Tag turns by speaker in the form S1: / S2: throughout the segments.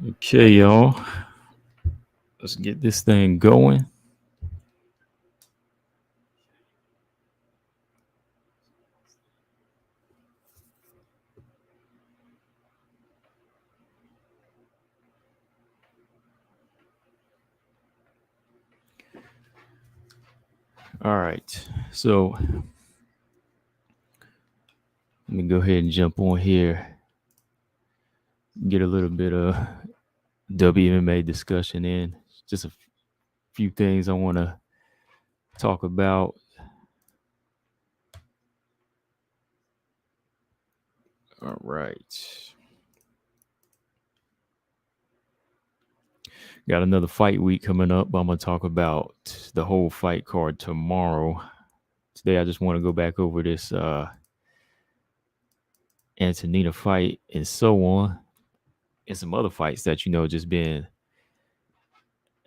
S1: Okay, y'all. Let's get this thing going. All right. So let me go ahead and jump on here. Get a little bit of WMA discussion in. Just a few things I want to talk about. All right. Got another fight week coming up. I'm going to talk about the whole fight card tomorrow. Today, I just want to go back over this Antonina fight and so on. And some other fights that, just been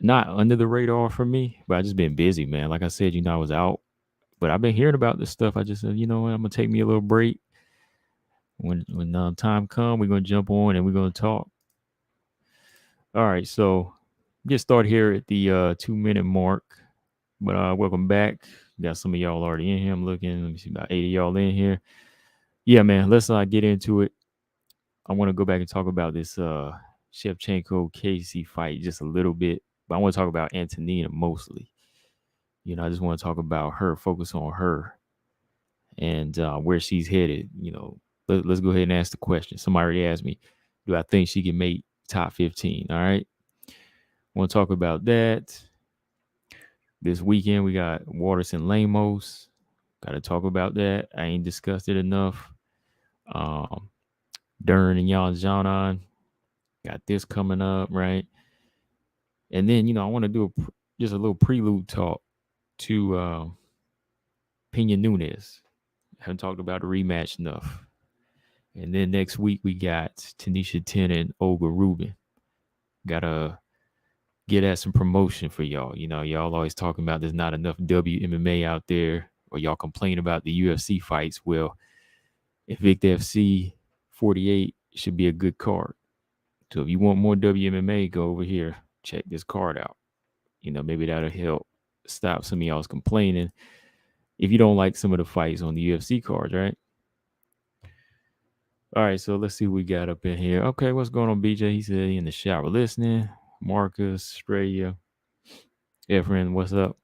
S1: not under the radar for me, but I just been busy, man. Like I said, I was out, but I've been hearing about this stuff. I just said, I'm going to take me a little break. When time comes, we're going to jump on and we're going to talk. All right, so get started here at the 2-minute mark. But welcome back. Got some of y'all already in here. I'm looking. Let me see, about 80 y'all in here. Yeah, man, let's get into it. I want to go back and talk about this Shevchenko Casey fight just a little bit, but I want to talk about Antonina mostly. I just want to talk about her, focus on her and where she's headed. Let's go ahead and ask the question. Somebody already asked me, do I think she can make top 15? All right. Want to talk about that. This weekend, we got Waterson Lemos. Got to talk about that. I ain't discussed it enough. Dern and Jan got this coming up, right? And then, I want to do just a little prelude talk to Pena Nunes. Haven't talked about the rematch enough. And then next week we got Tanisha Tennant and Olga Rubin. Gotta get at some promotion for y'all. Y'all always talking about there's not enough WMMA out there, or y'all complain about the UFC fights. Well, Invicta FC 48 should be a good card. So if you want more WMMA, go over here, check this card out. Maybe that'll help stop some of y'all's complaining if you don't like some of the fights on the UFC cards, right? All right, so let's see what we got up in here. Okay, what's going on, BJ? He said he in the shower listening. Marcus, Australia. Efren, what's up?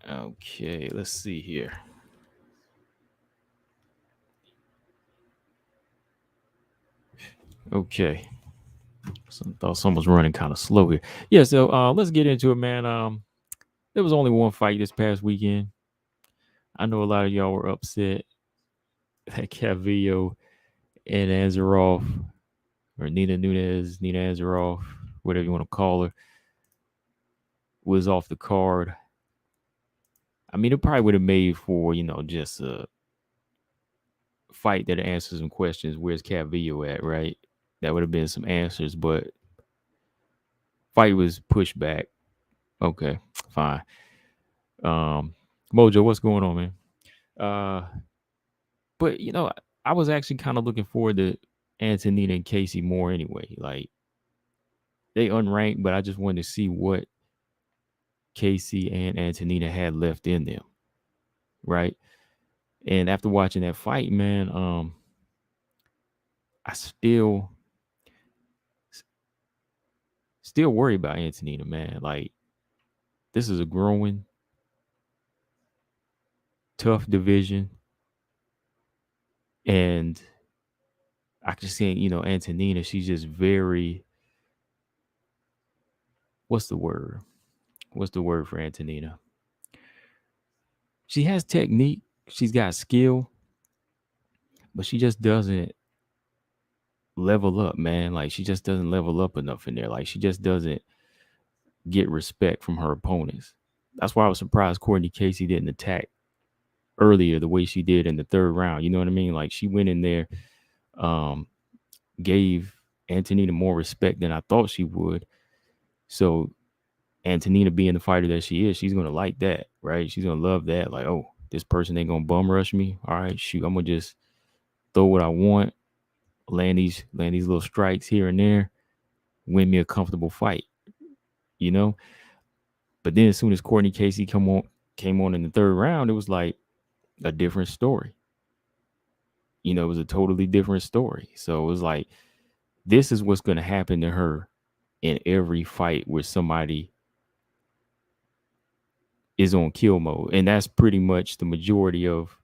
S1: Okay, let's see here. Okay. Thought someone was running kind of slow here. Yeah, so let's get into it, man. There was only one fight this past weekend. I know a lot of y'all were upset that Calvillo and Anzarov, or Nina Anzarov, whatever you want to call her, was off the card. I mean, it probably would have made for, just a fight that answers some questions. Where's Calvillo at, right? That would have been some answers, but fight was pushed back. Okay, fine. Mojo, what's going on, man? But I was actually kind of looking forward to Antonina and Casey more anyway. Like, they unranked, but I just wanted to see what Casey and Antonina had left in them, right? And after watching that fight, man, I still worry about Antonina, man. Like, this is a growing, tough division. And I can see, Antonina, she's just very, what's the word? What's the word for Antonina? She has technique. She's got skill. But she just doesn't level up, man. Like, she just doesn't level up enough in there. Like, she just doesn't get respect from her opponents. That's why I was surprised Courtney Casey didn't attack earlier the way she did in the third round. You know what I mean? Like, she went in there, gave Antonina more respect than I thought she would. So Antonina, being the fighter that she is, she's going to like that, right? She's going to love that. Like, oh, this person ain't going to bum rush me. All right, shoot, I'm going to just throw what I want, land these little strikes here and there, win me a comfortable fight, you know. But then as soon as Courtney Casey came on in the third round, it was like a different story. It was a totally different story. So it was like, this is what's going to happen to her in every fight where somebody is on kill mode. And that's pretty much the majority of,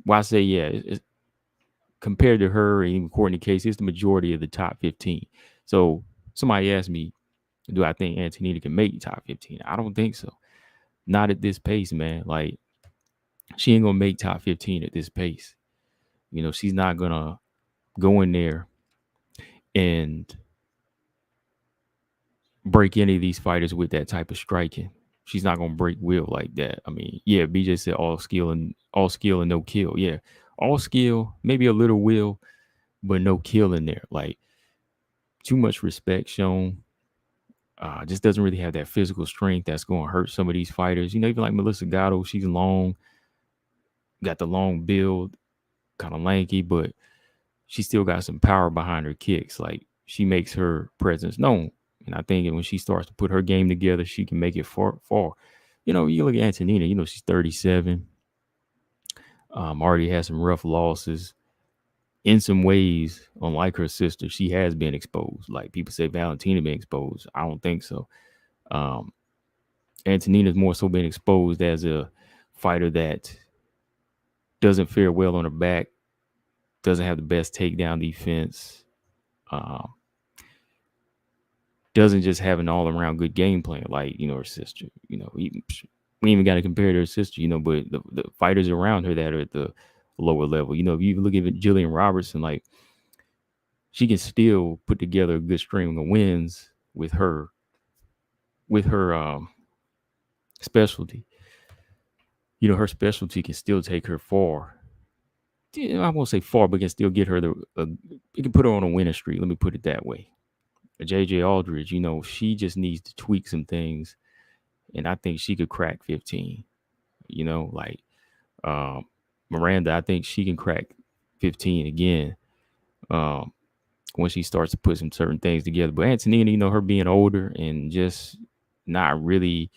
S1: well, I say, yeah, compared to her and even Courtney Casey, it's the majority of the top 15. So somebody asked me, do I think Antonina can make top 15? I don't think so. Not at this pace, man. Like, she ain't going to make top 15 at this pace. She's not going to go in there and break any of these fighters with that type of striking. She's not going to break Will like that. I mean, yeah, BJ said all skill and no kill. Yeah, all skill, maybe a little will, but no kill in there. Like, too much respect shown. Just doesn't really have that physical strength that's going to hurt some of these fighters. Even like Melissa Gatto, she's long, got the long build, kind of lanky, but she still got some power behind her kicks. Like, she makes her presence known. And I think when she starts to put her game together, she can make it far. You look at Antonina, she's 37. Already has some rough losses. In some ways, unlike her sister, she has been exposed. Like, people say Valentina been exposed. I don't think so. Antonina's more so been exposed as a fighter that doesn't fare well on her back, doesn't have the best takedown defense, doesn't just have an all-around good game plan like, her sister. We even got to compare to her sister, but the fighters around her that are at the lower level, if you look at Jillian Robertson, like, she can still put together a good string of wins with her specialty. Her specialty can still take her far. I won't say far, but can still get her it can put her on a winning streak. Let me put it that way. JJ Aldridge, she just needs to tweak some things, and I think she could crack 15. Like, Miranda, I think she can crack 15 again when she starts to put some certain things together. But Antonina, her being older and just not really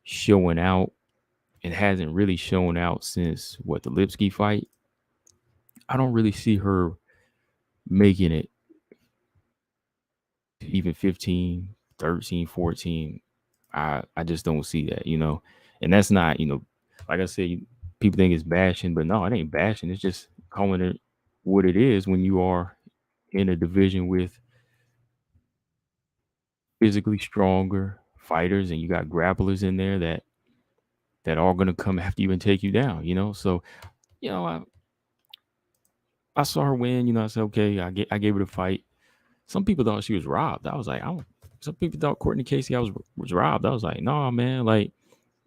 S1: showing out, and hasn't really shown out since the Lipsky fight. I don't really see her making it even 15, 13, 14. I just don't see that, and that's not, like I said, people think it's bashing, but no, it ain't bashing. It's just calling it what it is when you are in a division with physically stronger fighters and you got grapplers in there that are going to come after you and take you down, So, I saw her win, I said, okay, I gave her the fight. Some people thought she was robbed. I was like, some people thought Courtney Casey was robbed. I was like, no, man, like,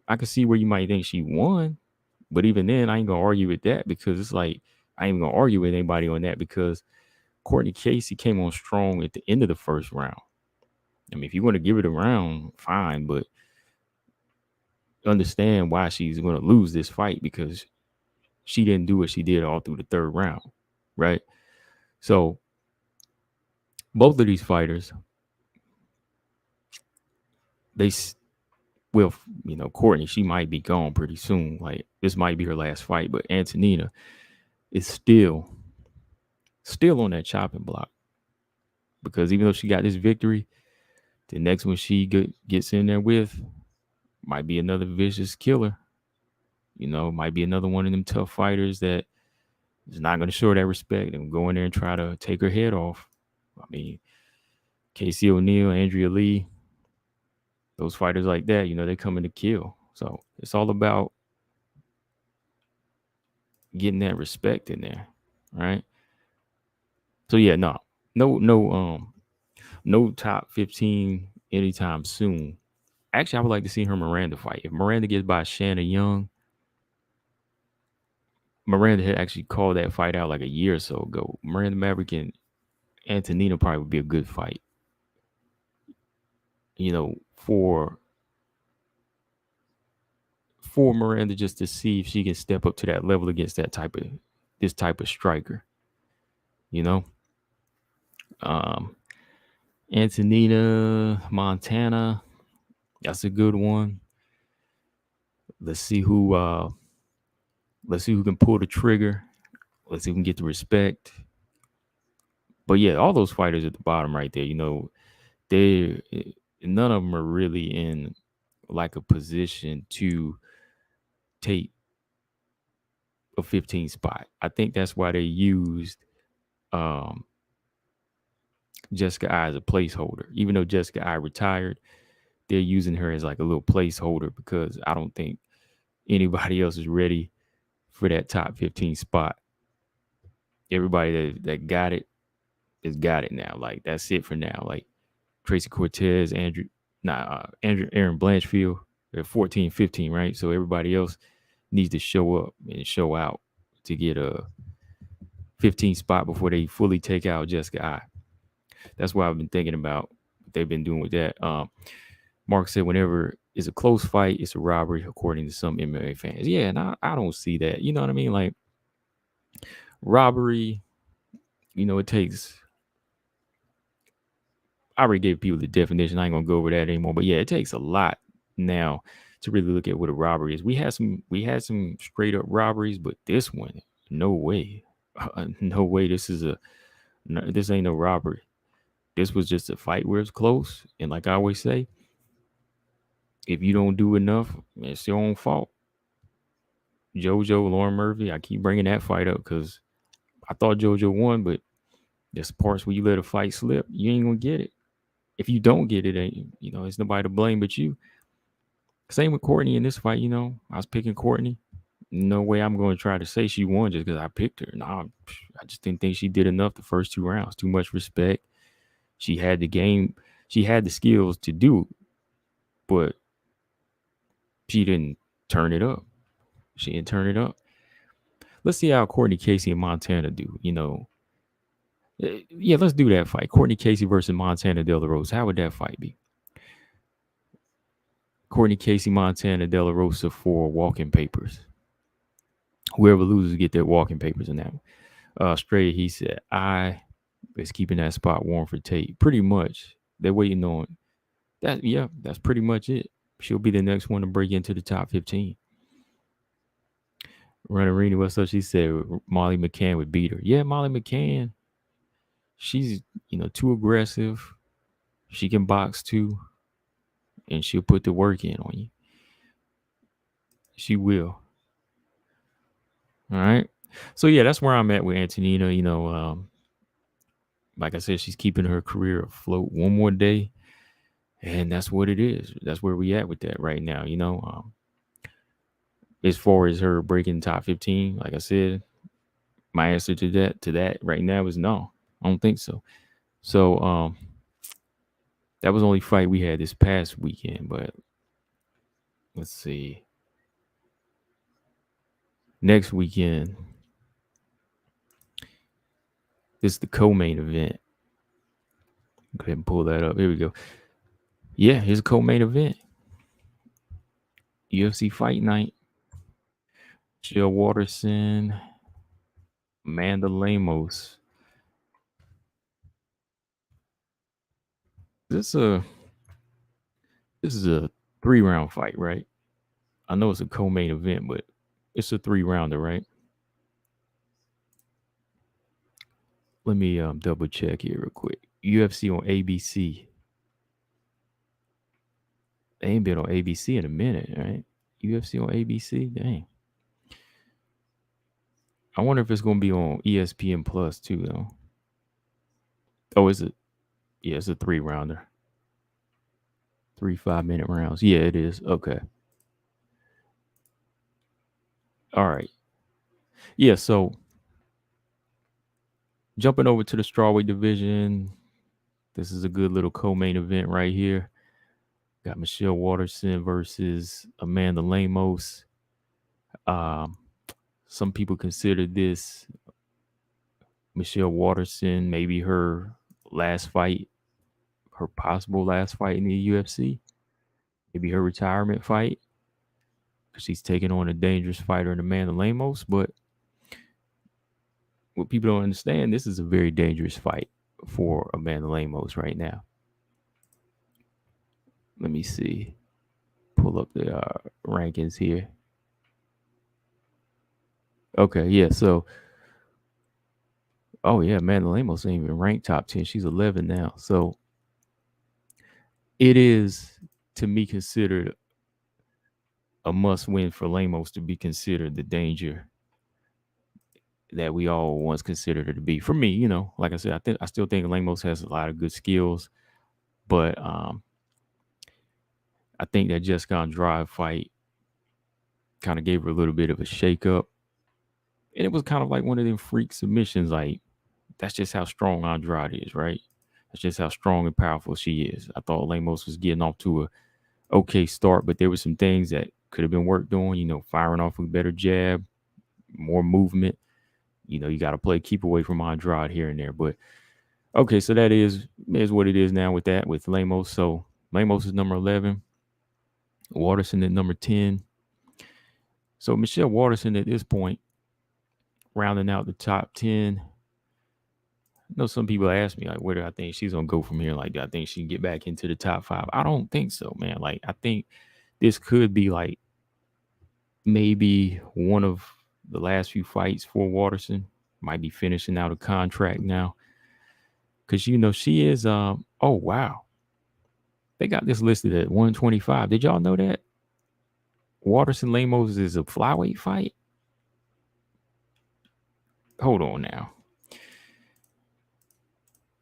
S1: I could see where you might think she won, but even then, I ain't gonna argue with that, because it's like, I ain't gonna argue with anybody on that, because Courtney Casey came on strong at the end of the first round. I mean, if you want to give it a round, fine, but understand why she's going to lose this fight, because she didn't do what she did all through the third round, right? So both of these fighters, Courtney, she might be gone pretty soon. Like, this might be her last fight, but Antonina is still on that chopping block, because even though she got this victory, the next one she gets in there with might be another vicious killer. Might be another one of them tough fighters that is not going to show that respect and go in there and try to take her head off. I mean, Casey O'Neill, Andrea Lee, those fighters like that, they come in to kill. So it's all about getting that respect in there, right? So yeah, no top 15 anytime soon. Actually, I would like to see her Miranda fight. If Miranda gets by Shanna Young, Miranda had actually called that fight out like a year or so ago. Miranda Maverick and Antonina probably would be a good fight. For Miranda, just to see if she can step up to that level against this type of striker. you know. Um, Antonina, Montana, that's a good one. Let's see who can pull the trigger. Let's see who can get the respect. But yeah, all those fighters at the bottom right there, they none of them are really in like a position to take a 15 spot. I think that's why they used um Jessica I as a placeholder. Even though Jessica I retired, they're using her as like a little placeholder because I don't think anybody else is ready for that top 15 spot. Everybody that got it has got it now. Like that's it for now. Like Tracy Cortez, Aaron Blanchfield, they're 14, 15, right? So everybody else needs to show up and show out to get a 15 spot before they fully take out Jessica I. That's what I've been thinking about what they've been doing with that. Mark said whenever it's a close fight, it's a robbery, according to some MMA fans. Yeah, and I don't see that. You know what I mean? Like robbery, it takes. I already gave people the definition. I ain't gonna go over that anymore. But yeah, it takes a lot now to really look at what a robbery is. We had some straight up robberies, but this one, no way, no way. This ain't no robbery. This was just a fight where it's close, and like I always say, if you don't do enough, it's your own fault. JoJo, Lauren Murphy, I keep bringing that fight up because I thought JoJo won, but there's parts where you let a fight slip, you ain't gonna get it. If you don't get it, it's nobody to blame but you. Same with Courtney in this fight. I was picking Courtney. No way I'm going to try to say she won just because I picked her. Nah, I just didn't think she did enough the first 2 rounds. Too much respect. She had the game. She had the skills to do, but she didn't turn it up. She didn't turn it up. Let's see how Courtney Casey and Montana do. Yeah, let's do that fight. Courtney Casey versus Montana De La Rosa. How would that fight be? Courtney Casey, Montana De La Rosa for walking papers. Whoever loses get their walking papers in that one. Straight, he said, I is keeping that spot warm for Tate. Pretty much. They're waiting on that. Yeah, that's pretty much it. She'll be the next one to break into the top 15. Runnerini, what's up? She said Molly McCann would beat her. Yeah, Molly McCann. She's, too aggressive. She can box too. And she'll put the work in on you. She will. All right. So yeah, that's where I'm at with Antonina. Like I said, she's keeping her career afloat one more day. And that's what it is. That's where we at with that right now. As far as her breaking top 15, like I said, my answer to that right now is no. I don't think so. So that was the only fight we had this past weekend, but let's see. Next weekend, this is the co-main event. Go ahead and pull that up. Here we go. Yeah, here's a co-main event. UFC Fight Night. Jill Waterson, Amanda Lemos. This is a 3-round fight, right? I know it's a co-main event, but it's a 3-rounder, right? Let me double check here real quick. UFC on ABC. They ain't been on ABC in a minute, right? UFC on ABC, dang. I wonder if it's gonna be on ESPN Plus too, though. Oh, is it? Yeah, it's a 3-rounder. 3 5-minute rounds. Yeah, it is. Okay. All right. Yeah, so jumping over to the strawweight division, this is a good little co-main event right here. Got Michelle Waterson versus Amanda Lemos. Some people consider this Michelle Waterson maybe her last fight, her possible last fight in the UFC. Maybe her retirement fight, because she's taking on a dangerous fighter in Amanda Lemos. But what people don't understand, this is a very dangerous fight for Amanda Lemos right now. Let me see. Pull up the rankings here. Okay, yeah. So, oh yeah, Amanda Lemos ain't even ranked top 10. She's 11 now. So it is, to me, considered a must win for Lemos to be considered the danger that we all once considered her to be. For me, like I said, I still think Lemos has a lot of good skills, but I think that Jessica Andrade fight kind of gave her a little bit of a shakeup. And it was kind of like one of them freak submissions. Like, that's just how strong Andrade is, right? That's just how strong and powerful she is. I thought Lemos was getting off to a okay start, but there were some things that could have been worked on, firing off a better jab, more movement. You got to play keep away from Andrade here and there. But okay, so that is what it is now with Lemos. So Lemos is number 11, Waterson at number 10. So Michelle Waterson at this point, rounding out the top 10. I know some people ask me, like, where do I think she's going to go from here? Like, do I think she can get back into the top 5? I don't think so, man. Like, I think this could be like maybe one of the last few fights for Waterson. Might be finishing out a contract now. Because, she is, oh, wow. They got this listed at 125. Did y'all know that? Waterson Lemos is a flyweight fight? Hold on now.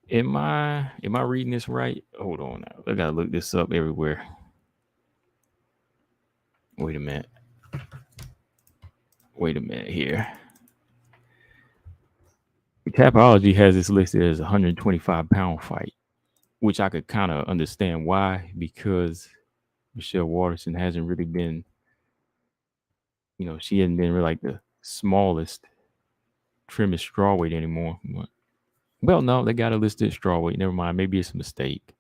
S1: Am I reading this right? Hold on now. I gotta look this up everywhere. Wait a minute here. Tapology has this listed as a 125-pound fight, which I could kind of understand why, because Michelle Waterson hasn't really been, she hasn't been really like the smallest, trimmest strawweight anymore. Well, no, they got a listed strawweight. Never mind. Maybe it's a mistake.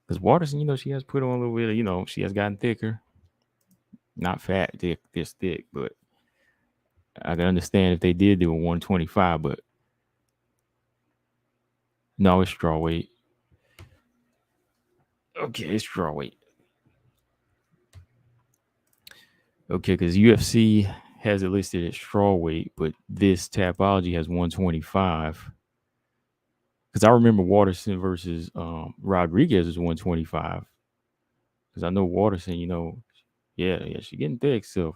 S1: Because Waterson, she has put on a little bit of, she has gotten thicker. Not fat, this thick, but I can understand if they did do a 125, but no, it's strawweight. Okay, it's strawweight. Okay, because UFC has it listed as strawweight, but this Tapology has 125. Because I remember Waterson versus Rodriguez is 125. Because I know Waterson, yeah, she's getting thick, so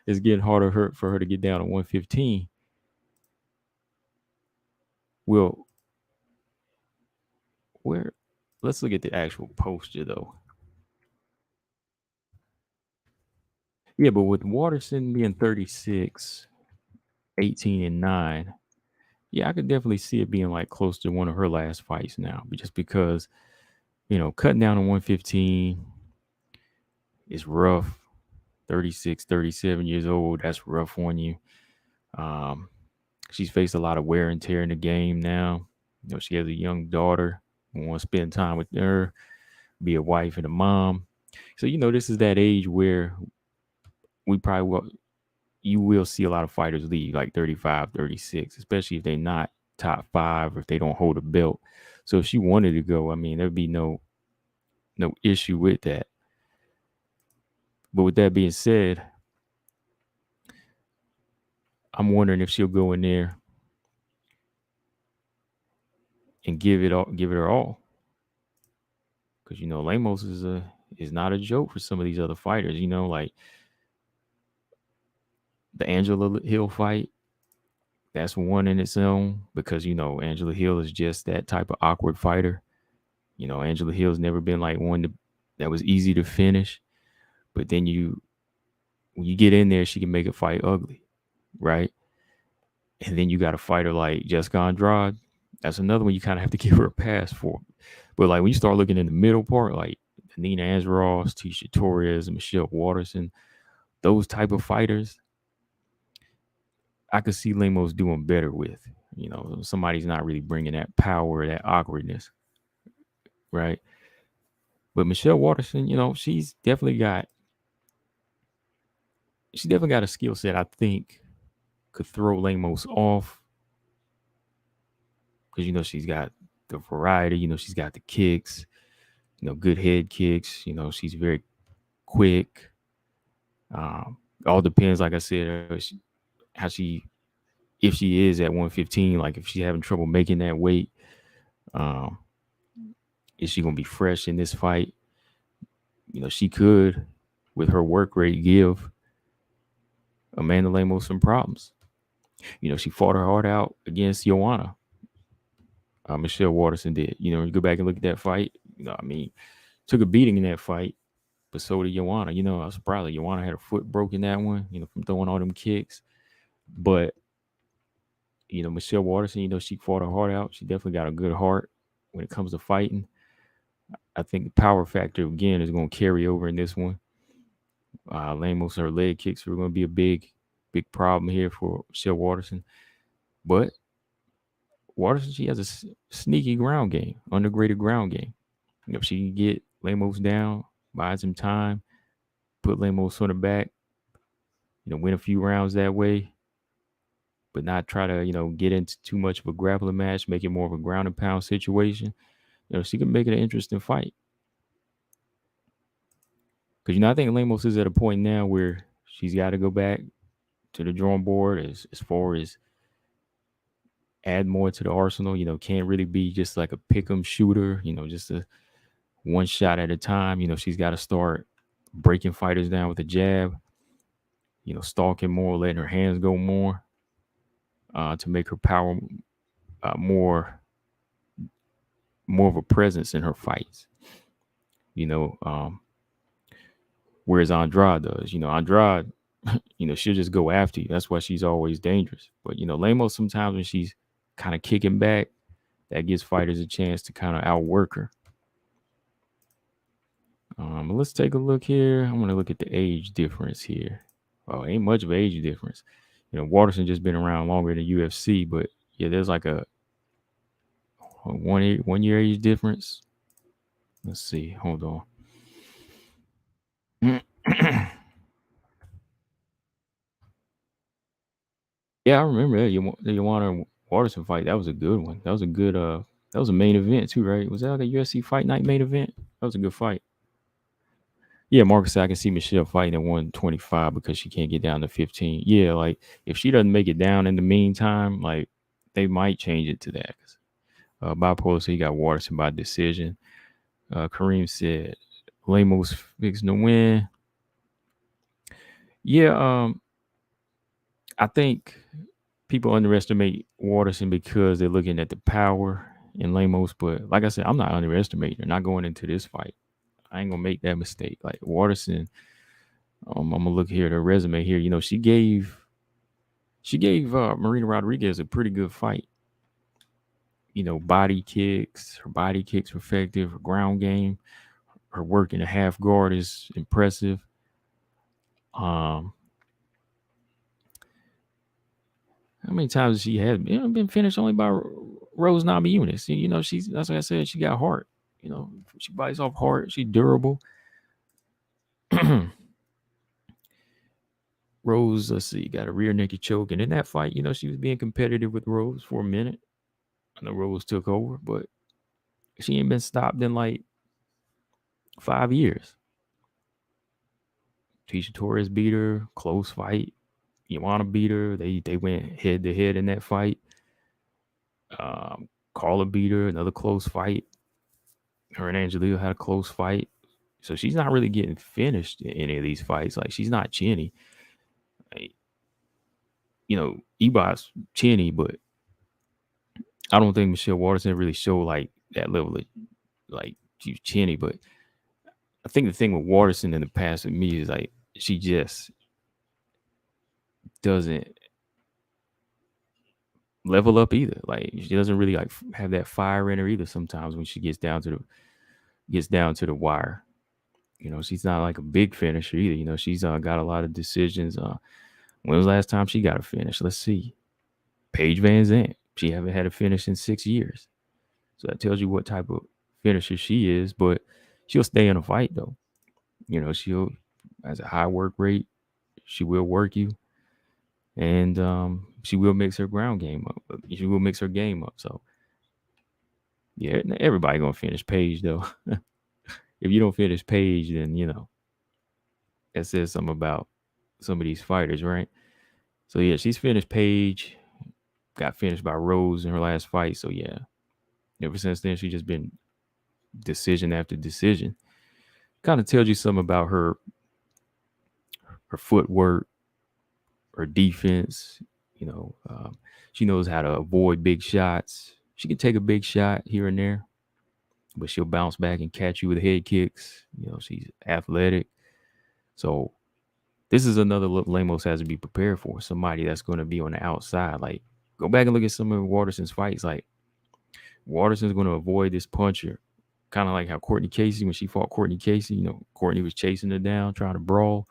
S1: it's getting harder for her to get down to 115. Well, let's look at the actual poster, though. Yeah, but with Waterson being 36, 18, and 9, yeah, I could definitely see it being like close to one of her last fights now, just because, cutting down to 115 is rough. 36, 37 years old, that's rough on you. She's faced a lot of wear and tear in the game now. She has a young daughter who wants to spend time with her, be a wife and a mom. So, this is that age where you will see a lot of fighters leave, like 35, 36, especially if they're not top 5 or if they don't hold a belt. So if she wanted to go, there'd be no issue with that. But with that being said, I'm wondering if she'll go in there and give it her all. Because Lemos is not a joke for some of these other fighters. Like the Angela Hill fight, that's one in its own, because Angela Hill is just that type of awkward fighter. Angela Hill's never been like one that was easy to finish, but then when you get in there, she can make a fight ugly, right? And then you got a fighter like Jessica Andrade. That's another one you kind of have to give her a pass for. But like when you start looking in the middle part, like Nina Anzaros, Tisha Torres, and Michelle Waterson, those type of fighters, I could see Lemos doing better with. Somebody's not really bringing that power, that awkwardness, right? But Michelle Waterson, she's definitely got a skill set, I think, could throw Lemos off because she's got the variety. She's got the kicks. Good head kicks. She's very quick. All depends, like I said, how she, if she is at 115, like if she's having trouble making that weight, um, is she gonna be fresh in this fight? She could, with her work rate, give Amanda Lemos some problems. She fought her heart out against Wmma. Michelle Waterson did. You go back and look at that fight. Took a beating in that fight, but so did Wmma. I was surprised that Wmma had her foot broken that one. From throwing all them kicks. But Michelle Waterson, she fought her heart out. She definitely got a good heart when it comes to fighting. I think the power factor again is going to carry over in this one. Lemos, her leg kicks are going to be a big problem here for Michelle Waterson. But Waterson, she has a sneaky ground game, undergraded ground game. If she can get Lemos down, buy some time, put Lemos on the back, win a few rounds that way, but not try to, get into too much of a grappling match, make it more of a ground and pound situation. She can make it an interesting fight. Because, I think Lemos is at a point now where she's got to go back to the drawing board as far as add more to the arsenal. Can't really be just like a pick 'em shooter, just a one shot at a time. She's got to start breaking fighters down with a jab, stalking more, letting her hands go more to make her power more of a presence in her fights. Whereas Andrade does. Andrade, she'll just go after you. That's why she's always dangerous. But, Lemos, sometimes when she's kind of kicking back, that gives fighters a chance to kind of outwork her. Let's take a look here. I'm going to look at the age difference here. Oh, ain't much of an age difference. Waterson just been around longer than UFC, but yeah, there's like a 1 year age difference. Let's see. Hold on. Yeah, I remember that. The Wmma Waterson fight. That was a good one. That was a good. That was a main event too, right? Was that like a UFC Fight Night main event? That was a good fight. Yeah, Marcus, I can see Michelle fighting at 125 because she can't get down to 15. Yeah, like if she doesn't make it down in the meantime, like they might change it to that. Bipolar, so he got Waterson by decision. Kareem said Lemos fixing to win. Yeah, I think people underestimate Waterson because they're looking at the power in Lemos. But like I said, I'm not underestimating her. Not going into this fight. I ain't gonna make that mistake. Like Waterson, I'm gonna look here at her resume here. She gave Marina Rodriguez a pretty good fight. Body kicks. Her body kicks were effective. Her ground game, her work in the half guard is impressive. How many times has she had been finished only by Rose Namajunas? She's, that's like I said, she got heart. She bites off heart. She's durable. Rose, let's see, got a rear naked choke. And in that fight, she was being competitive with Rose for a minute. I know Rose took over, but she ain't been stopped in like 5 years. Tisha Torres beat her, close fight. Wmma beat her. They went head to head in that fight. Carla beat her, another close fight. Her and Angelina had a close fight. So she's not really getting finished in any of these fights. Like, she's not chinny. Like, Ebot's chinny, but I don't think Michelle Waterson really showed like that level of like she's chinny. But I think the thing with Waterson in the past with me is like she just doesn't level up either. Like she doesn't really like have that fire in her either. Sometimes when she gets down to the wire, she's not like a big finisher either. She's got a lot of decisions. When was the last time she got a finish? Let's see. Paige Van Zandt. She haven't had a finish in 6 years. So that tells you what type of finisher she is. But she'll stay in a fight though. She'll has a high work rate. She will work you. and she will mix her ground game up. She will mix her game up. So yeah, everybody gonna finish Paige though. If you don't finish Paige, then that says something about some of these fighters, right? So yeah, she's finished Paige. Got finished by Rose in her last fight. So yeah, ever since then she's just been decision after decision. Kind of tells you something about her footwork, her defense. She knows how to avoid big shots. She can take a big shot here and there, but she'll bounce back and catch you with head kicks. She's athletic. So this is another look Lemos has to be prepared for. Somebody that's going to be on the outside. Like, go back and look at some of Waterson's fights. Like, Waterson's going to avoid this puncher. Kind of like how Courtney Casey, when she fought Courtney Casey, Courtney was chasing her down, trying to brawl.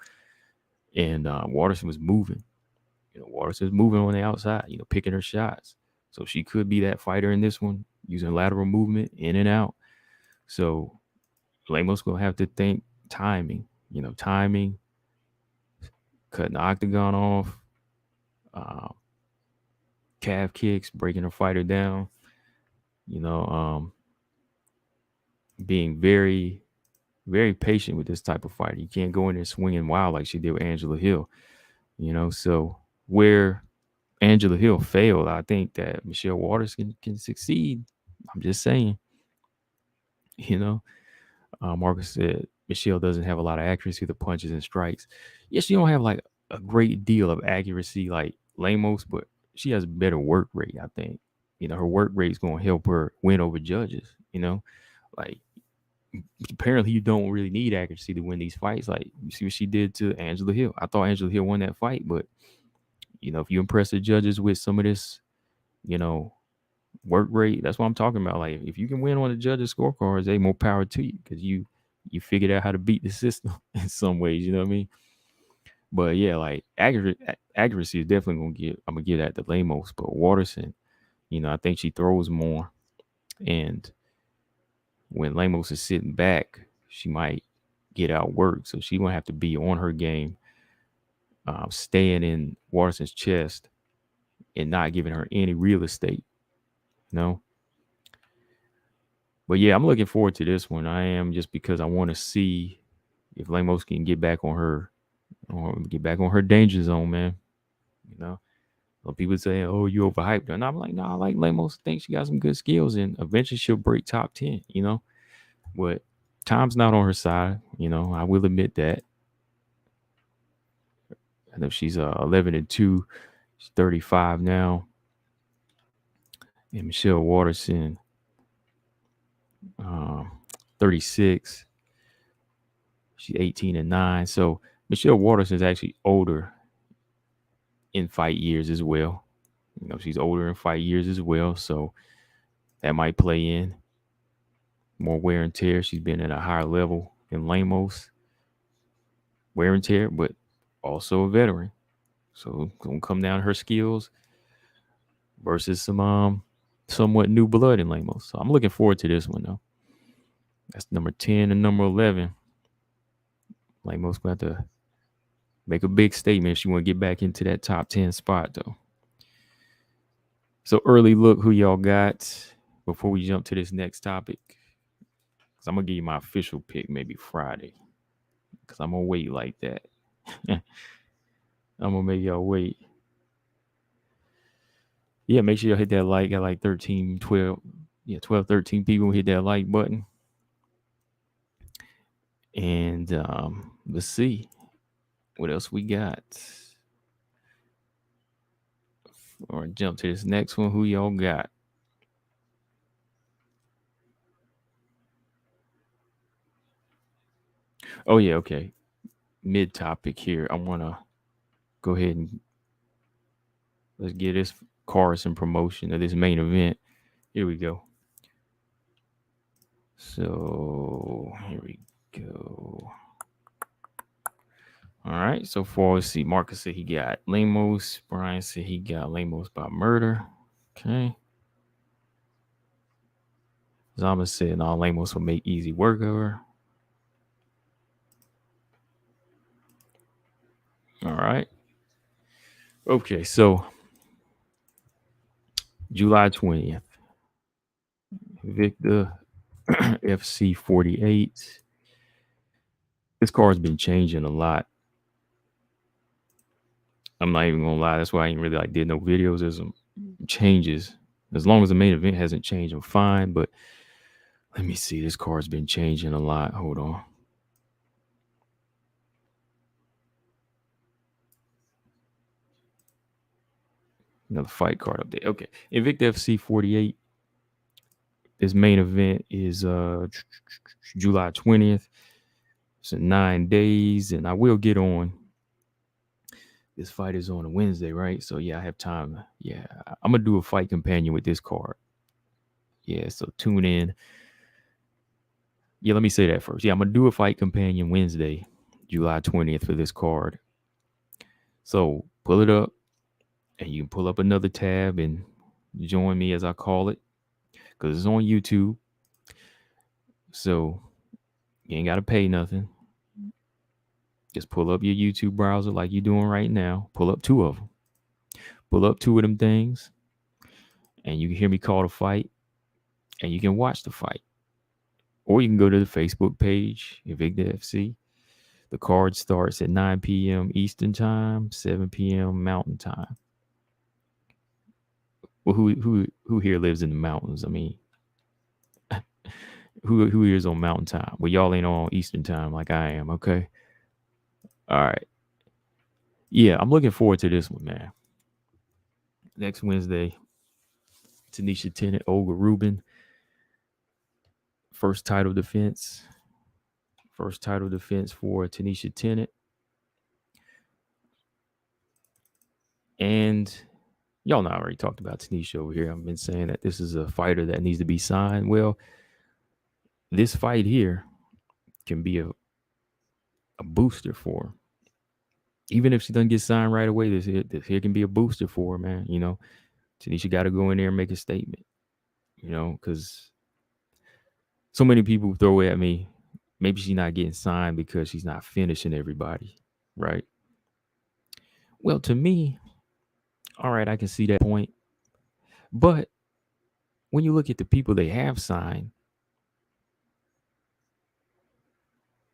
S1: And Waterson was moving. Waterson's moving on the outside, picking her shots. So she could be that fighter in this one, using lateral movement in and out. So Lemos going to have to think timing, timing, cutting the octagon off, calf kicks, breaking her fighter down, being very, very patient with this type of fighter. You can't go in there swinging wild like she did with Angela Hill, so where Angela Hill failed, I think that Michelle Waters can succeed. I'm just saying, Marcus said Michelle doesn't have a lot of accuracy with the punches and strikes. Yes, she don't have like a great deal of accuracy like Lemos, but she has a better work rate, I think. Her work rate is going to help her win over judges, like apparently you don't really need accuracy to win these fights. Like, you see what she did to Angela Hill. I thought Angela Hill won that fight, but if you impress the judges with some of this, work rate, that's what I'm talking about. Like, if you can win on the judges' scorecards, they more power to you because you figured out how to beat the system in some ways. You know what I mean? But yeah, like accuracy is definitely I'm gonna give that to Lemos. But Waterson, I think she throws more, and when Lemos is sitting back, she might get outworked. So she gonna have to be on her game, staying in Waterson's chest and not giving her any real estate. But yeah, I'm looking forward to this one. I am, just because I want to see if Lemos can get back on her danger zone, man. Some people say, "Oh, you overhyped her," and I'm like, "No, I like Lemos. Think she got some good skills, and eventually she'll break top 10." But time's not on her side. I will admit that. I know she's 11-2. She's 35 now. And Michelle Waterson, 36. She's 18-9. So Michelle Waterson is actually older in fight years as well. She's older in fight years as well. So that might play in. More wear and tear. She's been at a higher level than Lemos. Wear and tear, but also a veteran. So it's going to come down to her skills versus some somewhat new blood in Lemos. So I'm looking forward to this one, though. That's number 10 and number 11. Lemos going to have to make a big statement if she want to get back into that top 10 spot, though. So early look who y'all got before we jump to this next topic. Because I'm going to give you my official pick maybe Friday. Because I'm going to wait like that. I'm going to make y'all wait. Yeah, make sure y'all hit that like. Got like 13, 12. Yeah, 12, 13 people hit that like button. And let's see what else we got. Or jump to this next one. Who y'all got? Oh, yeah, okay. Mid topic here. I want to go ahead and let's get this Carson promotion of this main event. Here we go. So here we go. All right. So far, let's see. Marcus said he got Lemos. Brian said he got Lemos by murder. Okay. Zama said, no, Lemos will make easy work of her. All right. Okay, so July 20th, Invicta FC 48. This card's been changing a lot. I'm not even gonna lie. That's why I ain't really like did no videos. There's some changes. As long as the main event hasn't changed, I'm fine. But let me see. This card's been changing a lot. Hold on. Another fight card update. Okay. Invicta FC 48. This main event is July 20th. It's in 9 days, and I will get on. This fight is on a Wednesday, right? So yeah, I have time. Yeah, I'm gonna do a fight companion with this card. Yeah, so tune in. Yeah, let me say that first. Yeah, I'm gonna do a fight companion Wednesday, July 20th for this card. So pull it up, and you can pull up another tab and join me as I call it, because it's on YouTube. So you ain't gotta pay nothing. Just pull up your YouTube browser like you're doing right now. Pull up two of them. Pull up two of them things, and you can hear me call the fight, and you can watch the fight. Or you can go to the Facebook page, Invicta FC. The card starts at 9 p.m. Eastern Time, 7 p.m. Mountain Time. Well, who here lives in the mountains? I mean, who here is on Mountain Time? Well, y'all ain't on Eastern Time like I am. Okay. All right. Yeah, I'm looking forward to this one, man. Next Wednesday, Tanisha Tennant, Olga Rubin. First title defense. First title defense for Tanisha Tennant. And y'all know I already talked about Tanisha over here. I've been saying that this is a fighter that needs to be signed. Well, this fight here can be a booster for her. Even if she doesn't get signed right away, this here can be a booster for her, man. You know, Tanisha got to go in there and make a statement, you know, because so many people throw it at me. Maybe she's not getting signed because she's not finishing everybody, right? Well, to me, all right, I can see that point. But when you look at the people they have signed,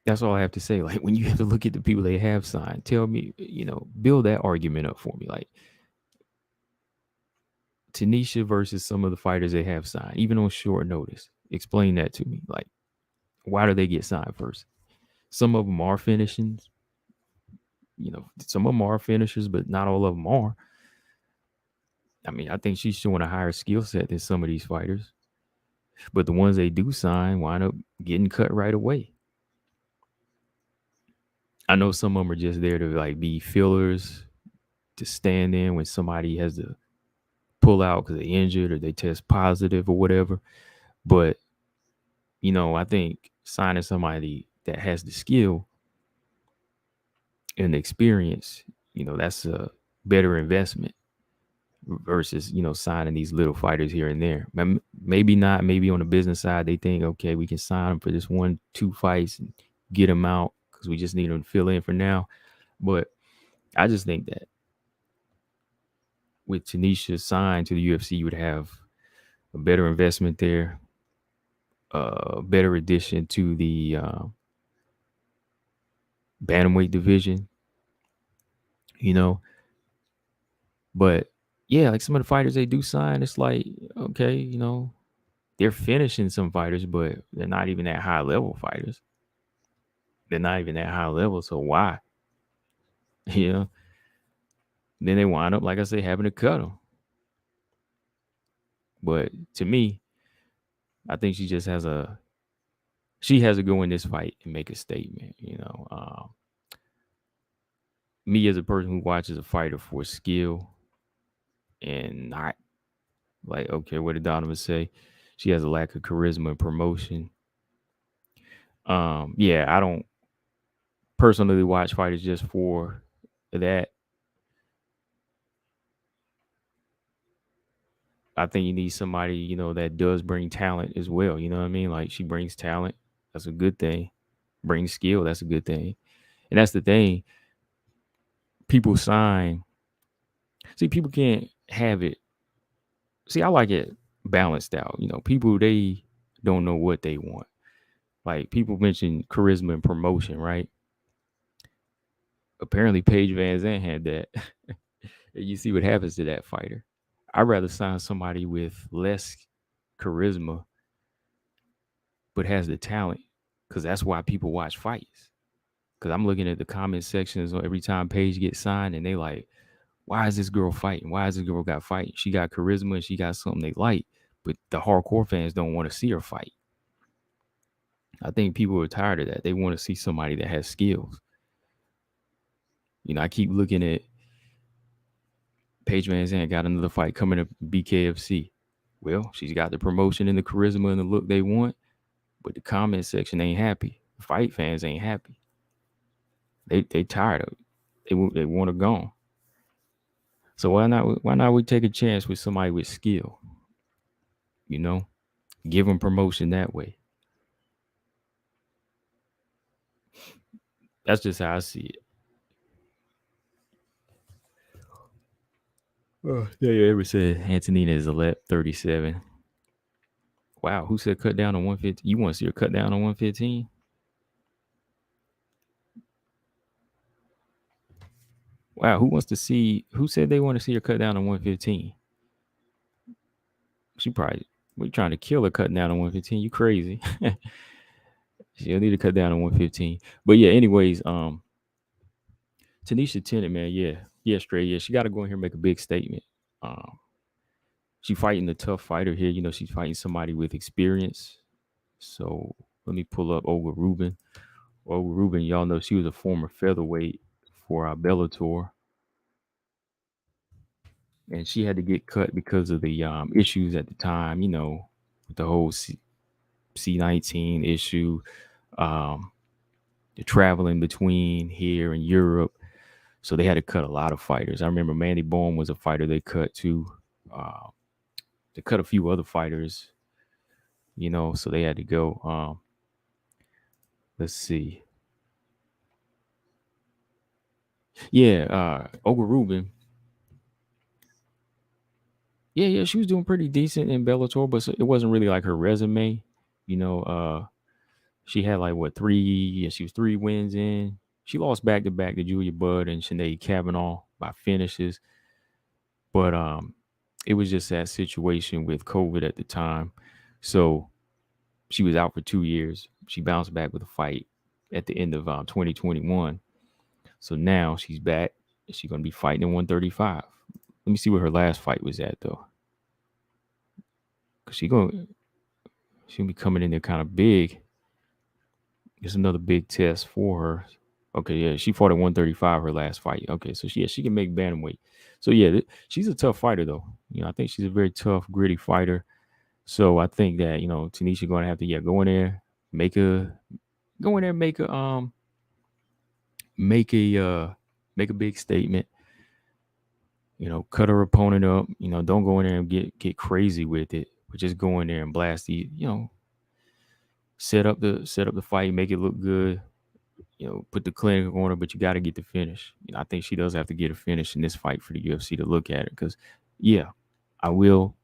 S1: that's all I have to say. Like, when you have to look at the people they have signed, tell me, you know, build that argument up for me. Like, Tanisha versus some of the fighters they have signed, even on short notice. Explain that to me. Like, why do they get signed first? Some of them are finishing, you know, some of them are finishers, but not all of them are. I mean, I think she's showing a higher skill set than some of these fighters. But the ones they do sign wind up getting cut right away. I know some of them are just there to like be fillers, to stand in when somebody has to pull out because they're injured or they test positive or whatever. But, you know, I think signing somebody that has the skill and the experience, you know, that's a better investment versus, you know, signing these little fighters here and there. Maybe not. Maybe on the business side, they think, okay, we can sign them for this 1-2 fights and get them out because we just need them to fill in for now. But I just think that with Tanisha signed to the UFC, you would have a better investment there, a better addition to the bantamweight division, you know. But yeah, like some of the fighters they do sign, it's like, okay, you know, they're finishing some fighters, but they're not even that high level fighters. They're not even that high level. So why? You know, then they wind up, like I say, having to cut them. But to me, I think she has to go in this fight and make a statement. You know, me as a person who watches a fighter for skill and not like, okay, what did Donovan say? She has a lack of charisma and promotion. Yeah, I don't personally watch fighters just for that. I think you need somebody, you know, that does bring talent as well. You know what I mean? Like, she brings talent. That's a good thing. Brings skill. That's a good thing. And that's the thing. People sign See, people can't have it. See, I like it balanced out. People, they don't know what they want. Like, people mention charisma and promotion, right? Apparently, Paige Van Zandt had that. You see what happens to that fighter. I'd rather sign somebody with less charisma, but has the talent, because that's why people watch fights. Because I'm looking at the comment sections every time Paige gets signed, and they like, why is this girl fighting? Why is this girl got fighting? She got charisma and she got something they like, but the hardcore fans don't want to see her fight. I think people are tired of that. They want to see somebody that has skills. I keep looking at Paige Van Zandt got another fight coming up BKFC. Well, she's got the promotion and the charisma and the look they want, but the comment section ain't happy. Fight fans ain't happy. They tired of it. They want her gone. So why not we take a chance with somebody with skill? Give them promotion that way. That's just how I see it. Yeah, ever said Antonina is 37. Wow, who said cut down on 115? You want to see her cut down on 115? Wow, who said they want to see her cut down on 115? She probably, we trying to kill her cutting down on 115. You crazy. She'll need to cut down on 115. But yeah, anyways, Tanisha Tennant, man, yeah, straight. Yeah, she got to go in here and make a big statement. She fighting a tough fighter here. She's fighting somebody with experience. So let me pull up over Rubin. Over Rubin, y'all know she was a former featherweight for Bellator. And she had to get cut because of the issues at the time, with the whole C19 issue, the traveling between here and Europe. So they had to cut a lot of fighters. I remember Mandy Bohm was a fighter they cut too. They cut a few other fighters, so they had to go. Let's see. Yeah, Olga Rubin. Yeah, she was doing pretty decent in Bellator, but it wasn't really like her resume. She had like three? Yeah, she was 3 wins in. She lost back to back to Julia Budd and Sinead Kavanaugh by finishes. But it was just that situation with COVID at the time. So she was out for 2 years. She bounced back with a fight at the end of 2021. So now she's back. She's going to be fighting in 135. Let me see what her last fight was at, though. Because she'll be coming in there kind of big. It's another big test for her. Okay, yeah, she fought at 135 her last fight. Okay, so she can make bantamweight. So yeah, she's a tough fighter though. I think she's a very tough, gritty fighter. So I think that Tanisha going to have to go in there, make a big statement. Cut her opponent up. Don't go in there and get crazy with it, but just go in there and blast the. Set up the fight, make it look good. Put the clinic on her, but you got to get the finish. I think she does have to get a finish in this fight for the UFC to look at it. Because, yeah, I will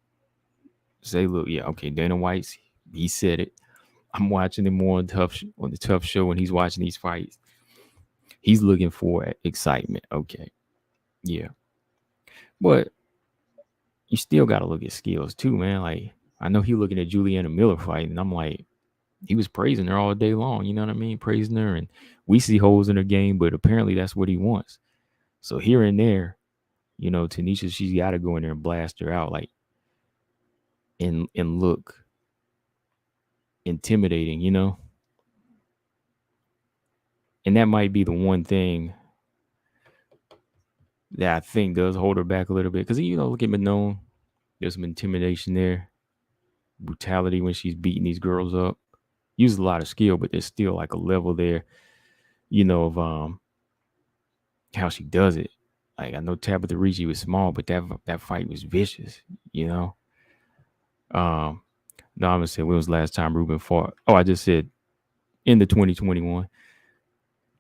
S1: say, look, yeah, okay, Dana White's, he said it. I'm watching him more on the Tough Show when he's watching these fights. He's looking for excitement. Okay, yeah, but you still got to look at skills too, man. Like, I know he looking at Juliana Miller fight, and I'm like, he was praising her all day long. You know what I mean? Praising her. And we see holes in her game, but apparently that's what he wants. So here and there, Tanisha, she's got to go in there and blast her out, like, and look intimidating, And that might be the one thing that I think does hold her back a little bit. Because, look at Manon. There's some intimidation there. Brutality when she's beating these girls up. Uses a lot of skill, but there's still like a level there, of how she does it. Like, I know Tabitha Ricci was small, but that fight was vicious, No, I'm gonna say when was the last time Rubin fought? Oh, I just said in the 2021.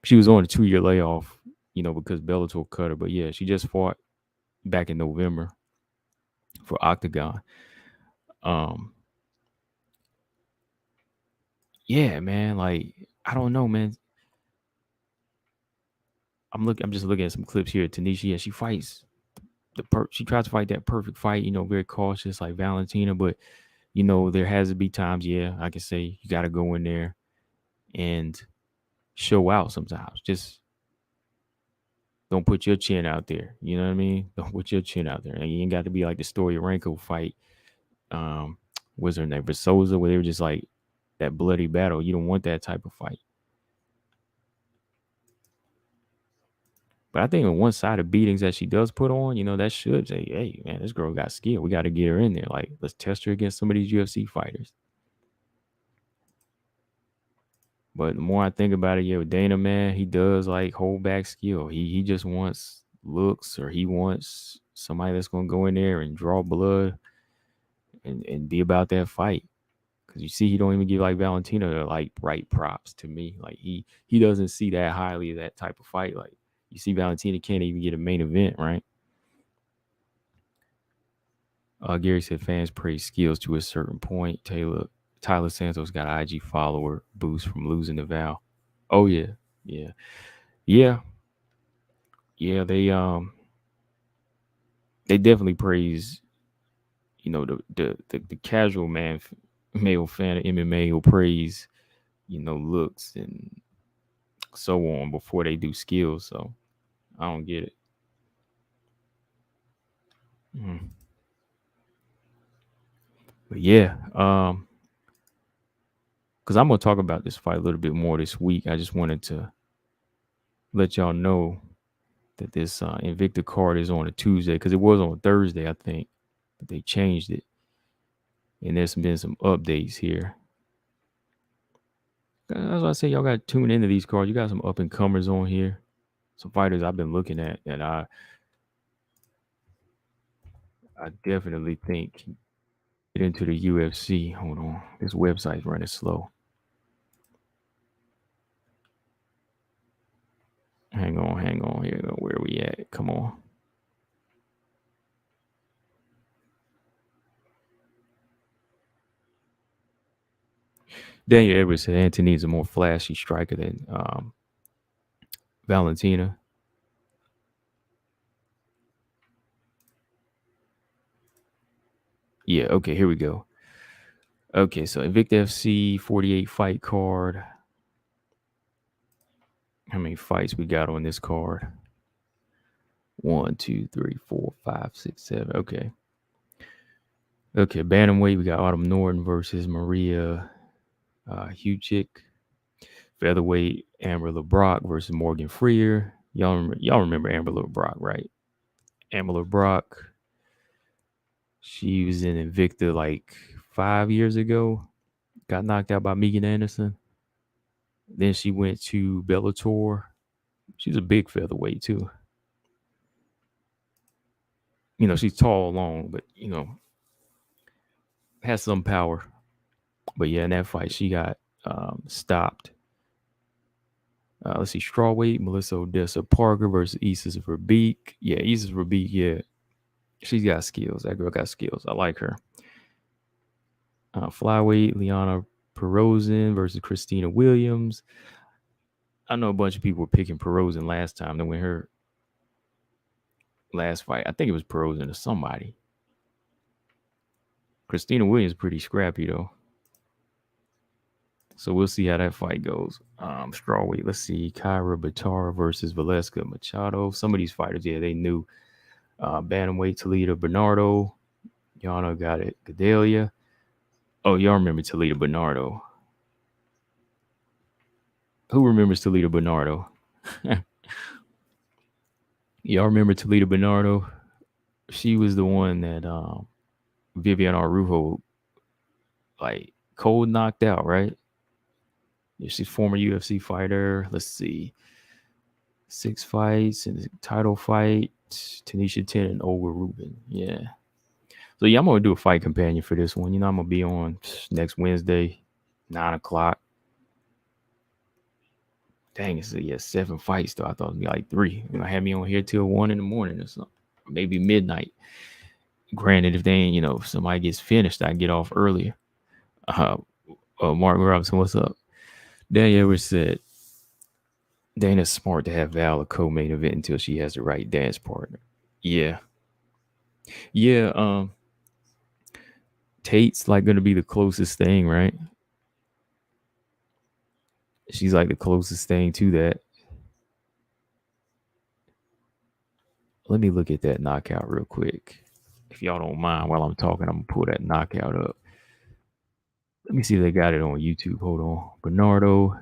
S1: She was on a 2-year layoff, because Bellator cut her. But yeah, she just fought back in November for Octagon. Um, yeah, man. Like I don't know, man. I'm just looking at some clips here. Tanisha, yeah, she fights she tries to fight that perfect fight. Very cautious like Valentina, but there has to be times. Yeah, I can say you got to go in there and show out sometimes. Just don't put your chin out there. You know what I mean? Don't put your chin out there. And you ain't got to be like the Story Ranko fight. What's her name? Versosa, where they were just like that bloody battle. You don't want that type of fight. But I think on one side of beatings that she does put on, that should say, hey, man, this girl got skill. We got to get her in there. Like, let's test her against some of these UFC fighters. But the more I think about it, yeah, with Dana, man, he does like hold back skill. He just wants looks, or he wants somebody that's gonna go in there and draw blood and be about that fight. Cause you see, he don't even give like Valentina the like right props to me. Like he doesn't see that highly of that type of fight. Like you see, Valentina can't even get a main event, right? Gary said fans praise skills to a certain point. Tyler Santos got an IG follower boost from losing the Val. Oh yeah, yeah, yeah, yeah. They definitely praise. The casual male fan of MMA will praise looks and so on before they do skills. So I don't get it. Mhm. But yeah, because I'm gonna talk about this fight a little bit more this week. I just wanted to let y'all know that this Invicta card is on a Tuesday, because it was on Thursday, I think, but they changed it, and there's been some updates here. That's why I say y'all got to tune into these cards. You got some up and comers on here, some fighters I've been looking at that I definitely think get into the UFC. Hold on, this website's running slow. Hang on. Here, where are we at? Come on. Daniel Edwards said Antonina's a more flashy striker than Valentina. Yeah, okay, here we go. Okay, so Invicta FC 48 fight card. How many fights we got on this card? 1, 2, 3, 4, 5, 6, 7. Okay. Okay, bantamweight, we got Autumn Norton versus Maria Huchik. Featherweight, Amber LeBrock versus Morgan Freer. Y'all remember Amber LeBrock, right? Amber LeBrock. She was in Invicta like 5 years ago. Got knocked out by Megan Anderson. Then she went to Bellator. She's a big featherweight too. She's tall, long, but has some power. But yeah, in that fight, she got stopped. Let's see, strawweight, Melissa Odessa Parker versus Isis Verbeek. Yeah, Isis Verbeek, yeah. She's got skills. That girl got skills. I like her. Flyweight, Liana Perozin versus Christina Williams. I know a bunch of people were picking Perozin last time. Then when her last fight, I think it was Perozin or somebody. Christina Williams pretty scrappy though. So we'll see how that fight goes. Strawweight, let's see. Kyra Batara versus Valeska Machado. Some of these fighters, yeah, they knew. Bantamweight, Toledo Bernardo. Yana got it. Gadelia. Oh, y'all remember Toledo Bernardo. Who remembers Toledo Bernardo? Y'all remember Toledo Bernardo? She was the one that Vivian Araujo like cold knocked out, right? Yeah, she's a former UFC fighter. Let's see. 6 fights and a title fight. Tanisha Tennant over Rubin. Yeah. So yeah, I'm gonna do a fight companion for this one. I'm gonna be on next Wednesday, 9:00. Dang, it's 7 fights though. I thought it'd be like 3. Had me on here till 1 in the morning or something. maybe midnight. Granted, if they ain't, if somebody gets finished, I get off earlier. Mark Robinson, what's up? Daniel ever said Dana's smart to have Val a co-main event until she has the right dance partner. Yeah, yeah. Tate's like gonna be the closest thing, right? She's like the closest thing to that. Let me look at that knockout real quick. If y'all don't mind, while I'm talking, I'm gonna pull that knockout up. Let me see if they got it on YouTube. Hold on. Bernardo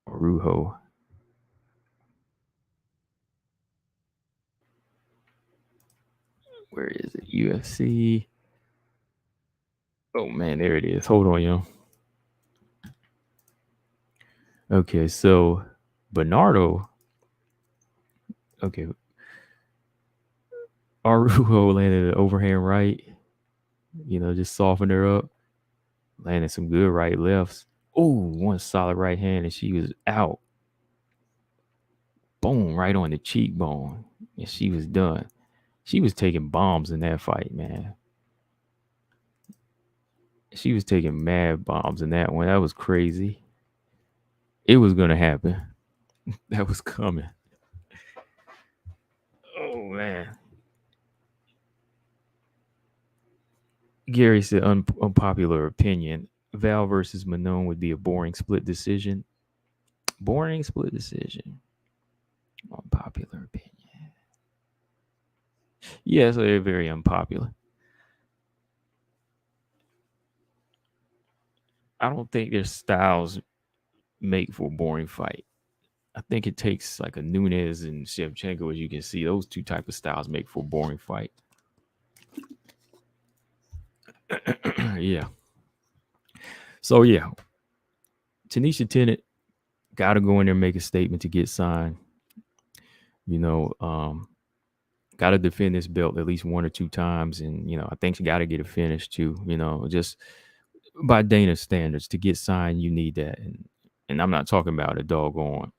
S1: Arujo. Where is it? UFC. Oh man, there it is. Hold on, yo. Okay, so Bernardo. Okay. Arujo landed an overhand right. Just softened her up. Landed some good right lefts. Oh, one solid right hand, and she was out. Boom, right on the cheekbone. And she was done. She was taking bombs in that fight, man. She was taking mad bombs in that one. That was crazy. It was going to happen. That was coming. Oh, man. Gary said, unpopular opinion. Val versus Manon would be a boring split decision. Boring split decision. Unpopular opinion. Yeah, so they're very unpopular. I don't think their styles make for a boring fight. I think it takes like a Nunes and Shevchenko, as you can see. Those two type of styles make for a boring fight. Yeah. So yeah, Tanisha Tennant got to go in there and make a statement to get signed. Got to defend this belt at least one or two times, and I think she got to get it finished too. Just by Dana standards, to get signed, you need that, and I'm not talking about a doggone,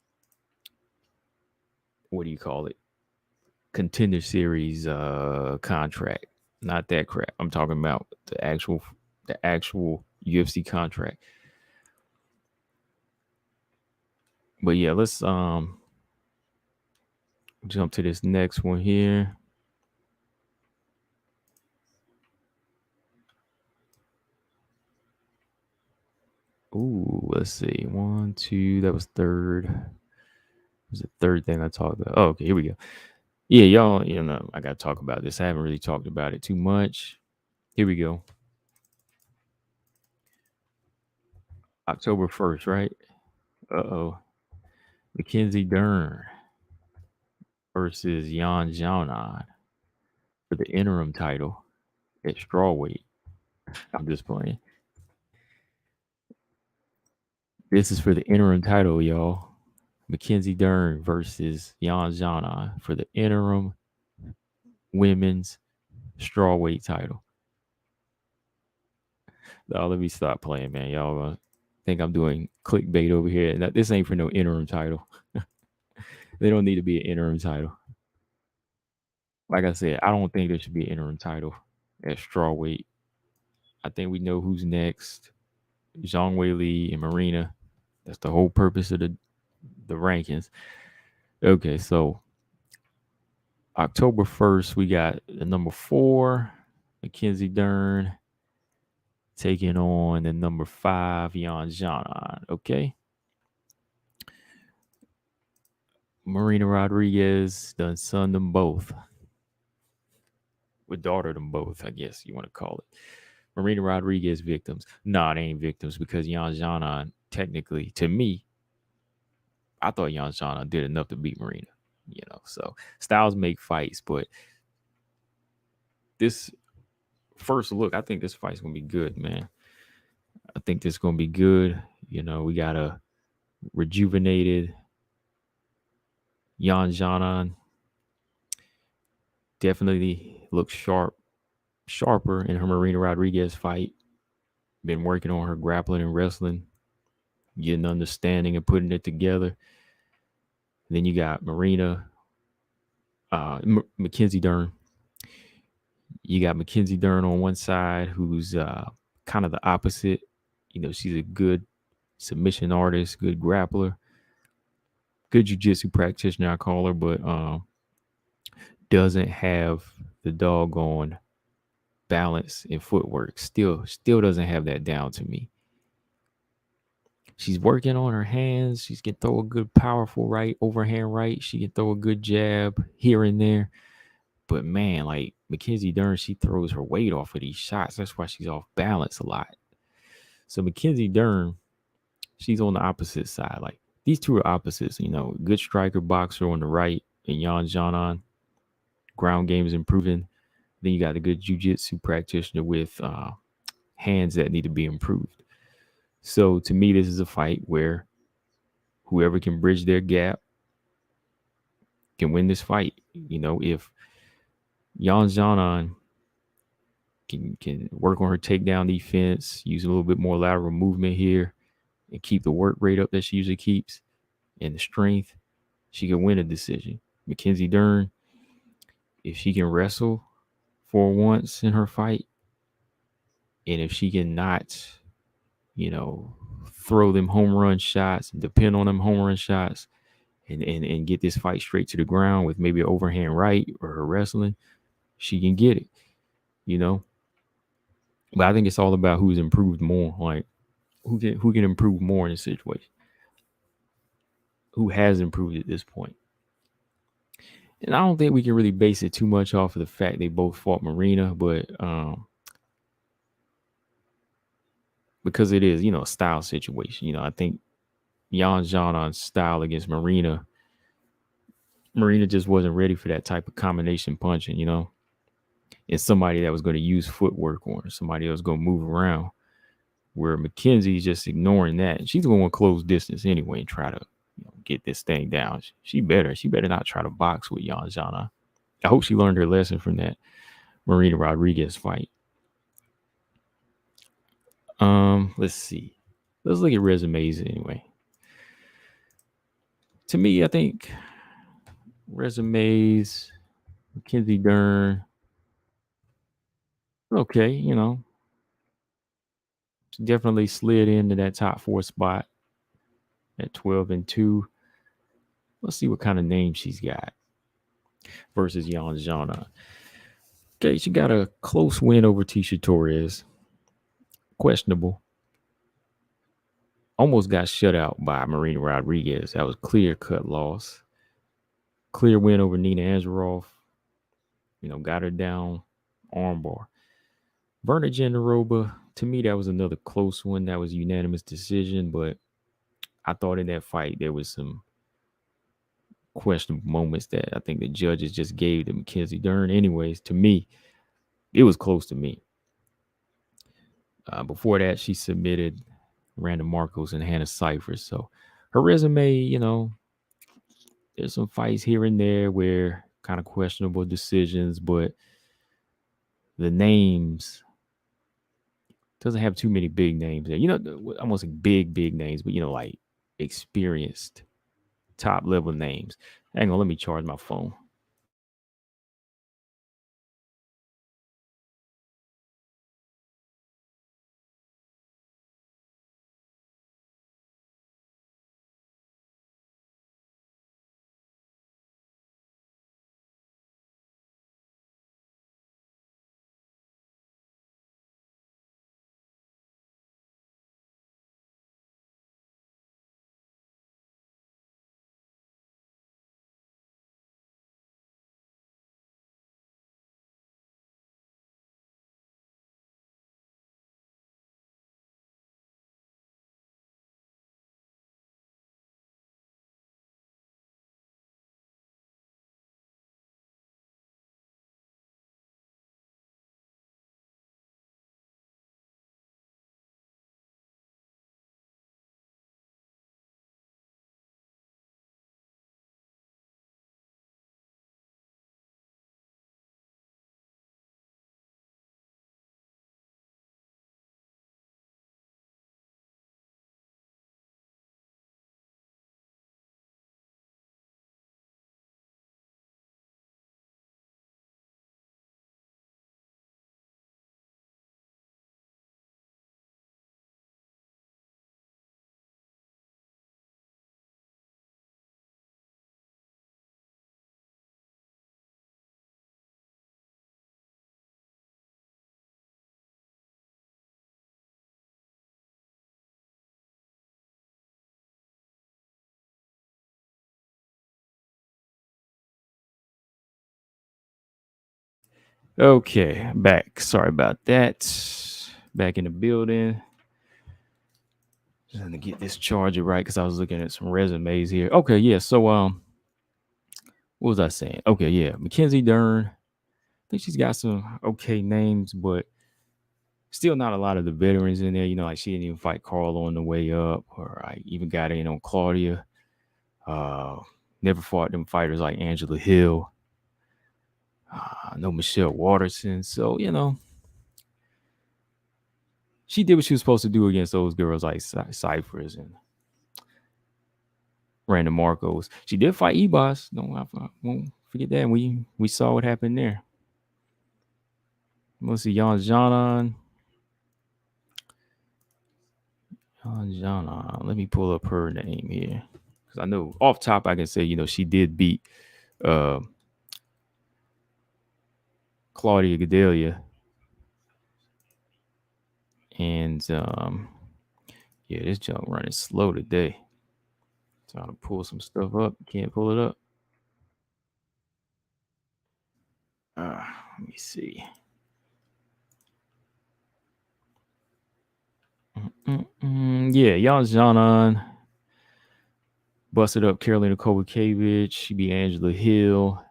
S1: what do you call it, Contender Series contract, not that crap. I'm talking about the actual UFC contract. But yeah, let's jump to this next one here. Ooh, let's see. 1, 2, that was third. Was the third thing I talked about? Oh, okay, here we go. Yeah, y'all, I got to talk about this. I haven't really talked about it too much. Here we go. October 1st, right? Uh-oh. Mackenzie Dern versus Jan Jaunan for the interim title at strawweight. I'm just playing. This is for the interim title, y'all. Mackenzie Dern versus Jan Jaunan for the interim women's strawweight title. Oh, let me stop playing, man. Y'all think I'm doing clickbait over here. Now, this ain't for no interim title. They don't need to be an interim title. Like I said, I don't think there should be an interim title at strawweight. I think we know who's next. Zhang Wei Li and Marina. That's the whole purpose of the rankings. Okay, so October 1st, we got the number 4, Mackenzie Dern, taking on the number 5, Jan Jaunan. Okay. Marina Rodriguez done son them both. With daughter them both, I guess you want to call it. Marina Rodriguez victims. Nah, they ain't victims because Jan Jaunan, technically, to me, I thought Jan Jaunan did enough to beat Marina. So styles make fights, but this first look, I think this fight's gonna be good, man. I think this is gonna be good. We got a rejuvenated Jan Jaunan. Definitely looks sharper in her Marina Rodriguez fight. Been working on her grappling and wrestling, getting understanding and putting it together. And then you got Marina Mackenzie Dern. You got Mackenzie Dern on one side, who's kind of the opposite. She's a good submission artist, good grappler, good jiu-jitsu practitioner, I call her, but doesn't have the doggone balance and footwork. Still doesn't have that down to me. She's working on her hands. She can throw a good powerful right, overhand right. She can throw a good jab here and there. But man, like Mackenzie Dern, she throws her weight off of these shots. That's why she's off balance a lot. So Mackenzie Dern, she's on the opposite side. Like these two are opposites. Good striker, boxer on the right, and Yan Janan. Ground game is improving. Then you got a good jiu-jitsu practitioner with hands that need to be improved. So to me, this is a fight where whoever can bridge their gap can win this fight. If Yan Janan can work on her takedown defense, use a little bit more lateral movement here, and keep the work rate up that she usually keeps, and the strength, she can win a decision. Mackenzie Dern, if she can wrestle for once in her fight, and if she can not, throw them home run shots and depend on them home run shots and get this fight straight to the ground with maybe an overhand right or her wrestling, she can get it, But I think it's all about who's improved more. Like who can improve more in this situation? Who has improved at this point? And I don't think we can really base it too much off of the fact they both fought Marina, but because it is, a style situation. I think Yan Janan's style against Marina just wasn't ready for that type of combination punching, and somebody that was going to use footwork on her, somebody that was going to move around. Where Mackenzie's just ignoring that. And she's going to close distance anyway and try to get this thing down. She better not try to box with Yan Jana. I hope she learned her lesson from that Marina Rodriguez fight. Let's see. Let's look at resumes anyway. To me, I think resumes, Mackenzie Dern, okay, she definitely slid into that top 4 spot at 12-2. Let's see what kind of name she's got versus Yan Jana. Okay, she got a close win over Tisha Torres. Questionable. Almost got shut out by Marina Rodriguez. That was clear-cut loss. Clear win over Nina Ansaroff. Got her down armbar. Verna Jandaroba, to me, that was another close one. That was a unanimous decision, but I thought in that fight there was some questionable moments that I think the judges just gave to Mackenzie Dern. Anyways, to me, it was close to me. Before that, she submitted Randa Marcos and Hannah Cyphers. So her resume, there's some fights here and there where kind of questionable decisions, but the names doesn't have too many big names there. Almost like big names, but like experienced top level names. Hang on, let me charge my phone. Okay, back. Sorry about that. Back in the building. Just gonna get this charger right because I was looking at some resumes here. Okay, yeah. So what was I saying? Okay, yeah. Mackenzie Dern. I think she's got some okay names, but still not a lot of the veterans in there. Like she didn't even fight Carl on the way up, or I even got in on Claudia. Uh, never fought them fighters like Angela Hill. No Michelle Waterson. So she did what she was supposed to do against those girls like Cyphers and Random Marcos. She did fight Ebos. No, I won't forget that. We saw what happened there. Let's see, Jan Janan. Let me pull up her name here. Because I know off top I can say, she did beat uh, Claudia Gadelia. And yeah, this junk running slow today. Trying to pull some stuff up. Can't pull it up. Let me see. Yeah, Jan Janan busted up Carolina Kovacevic. She beat Angela Hill,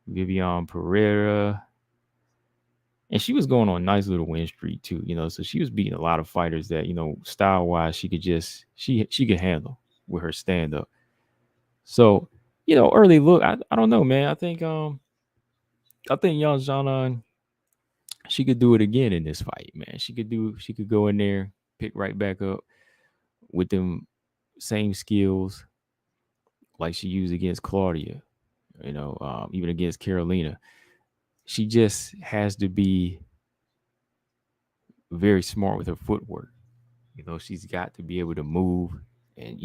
S1: Vivian Pereira. And she was going on a nice little win streak too, So she was beating a lot of fighters that, style wise, she could handle with her stand up. So, early look, I don't know, man. I think Young Janan, she could do it again in this fight, man. She could go in there, pick right back up with them same skills like she used against Claudia, even against Carolina. She just has to be very smart with her footwork. She's got to be able to move and,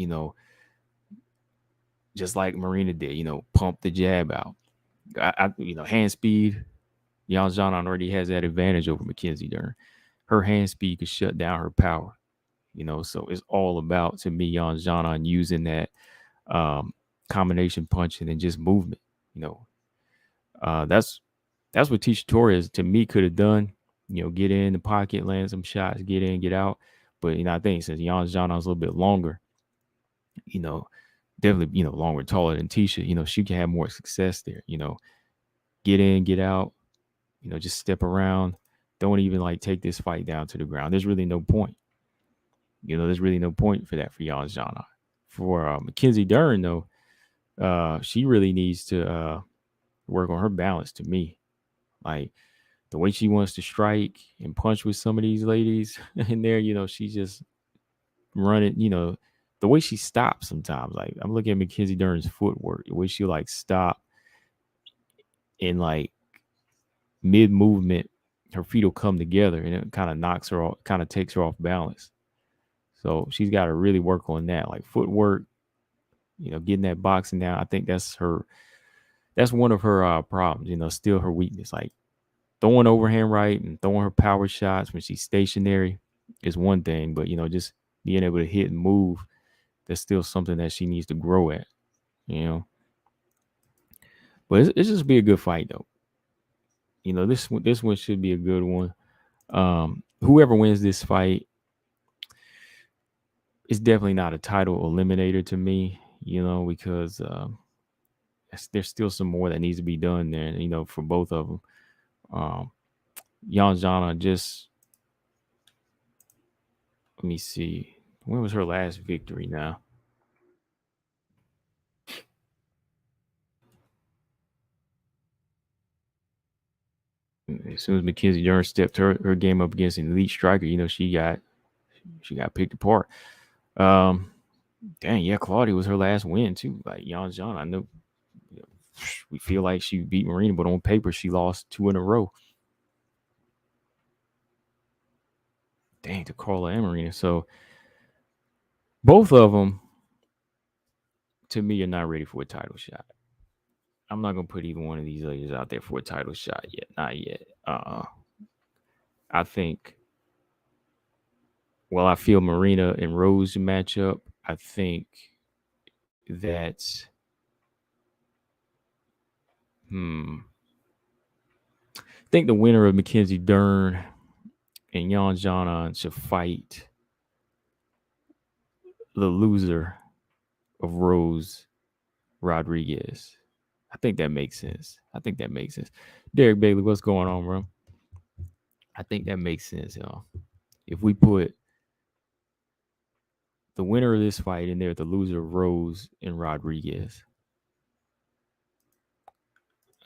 S1: just like Marina did, pump the jab out. Hand speed. Yan Janan already has that advantage over Mackenzie Dern. Her hand speed could shut down her power. So it's all about, to me, Yan Janan using that combination punching and just movement. That's what Tisha Torres to me could have done. Get in the pocket, land some shots, get in, get out. But I think since Yan Janan's a little bit longer, you know, definitely, longer, taller than Tisha, she can have more success there. Get in, get out, just step around. Don't even like take this fight down to the ground. There's really no point. There's really no point for that for Yan Janan. For Mackenzie Dern, though, she really needs to work on her balance to me. Like the way she wants to strike and punch with some of these ladies in there, she just running, the way she stops sometimes. Like I'm looking at Mackenzie Dern's footwork, the way she like stop in like mid movement, her feet will come together and it kind of knocks her off, kind of takes her off balance. So she's got to really work on that, like footwork, getting that boxing down. I think that's one of her problems, still her weakness. Like throwing overhand right and throwing her power shots when she's stationary is one thing, but just being able to hit and move, that's still something that she needs to grow at, But it's just be a good fight though. This one should be a good one. Whoever wins this fight, it's definitely not a title eliminator to me, because there's still some more that needs to be done there, for both of them. Yan Jana just, let me see, when was her last victory now? As soon as Mackenzie Dern stepped her game up against an elite striker, she got picked apart. Um, Dang, yeah, Claudia was her last win too. Like Yan Jana, I know, we feel like she beat Marina, but on paper she lost 2 in a row. Dang, to Carla and Marina. So both of them, to me, are not ready for a title shot. I'm not gonna put either one of these ladies out there for a title shot yet. Not yet. I think. Well, I feel Marina and Rose match up. I think that. Hmm. think the winner of Mackenzie Dern and Jan Janan should fight the loser of Rose Rodriguez. I think that makes sense. Derek Bailey, what's going on, bro? I think that makes sense, y'all. If we put the winner of this fight in there, the loser of Rose and Rodriguez.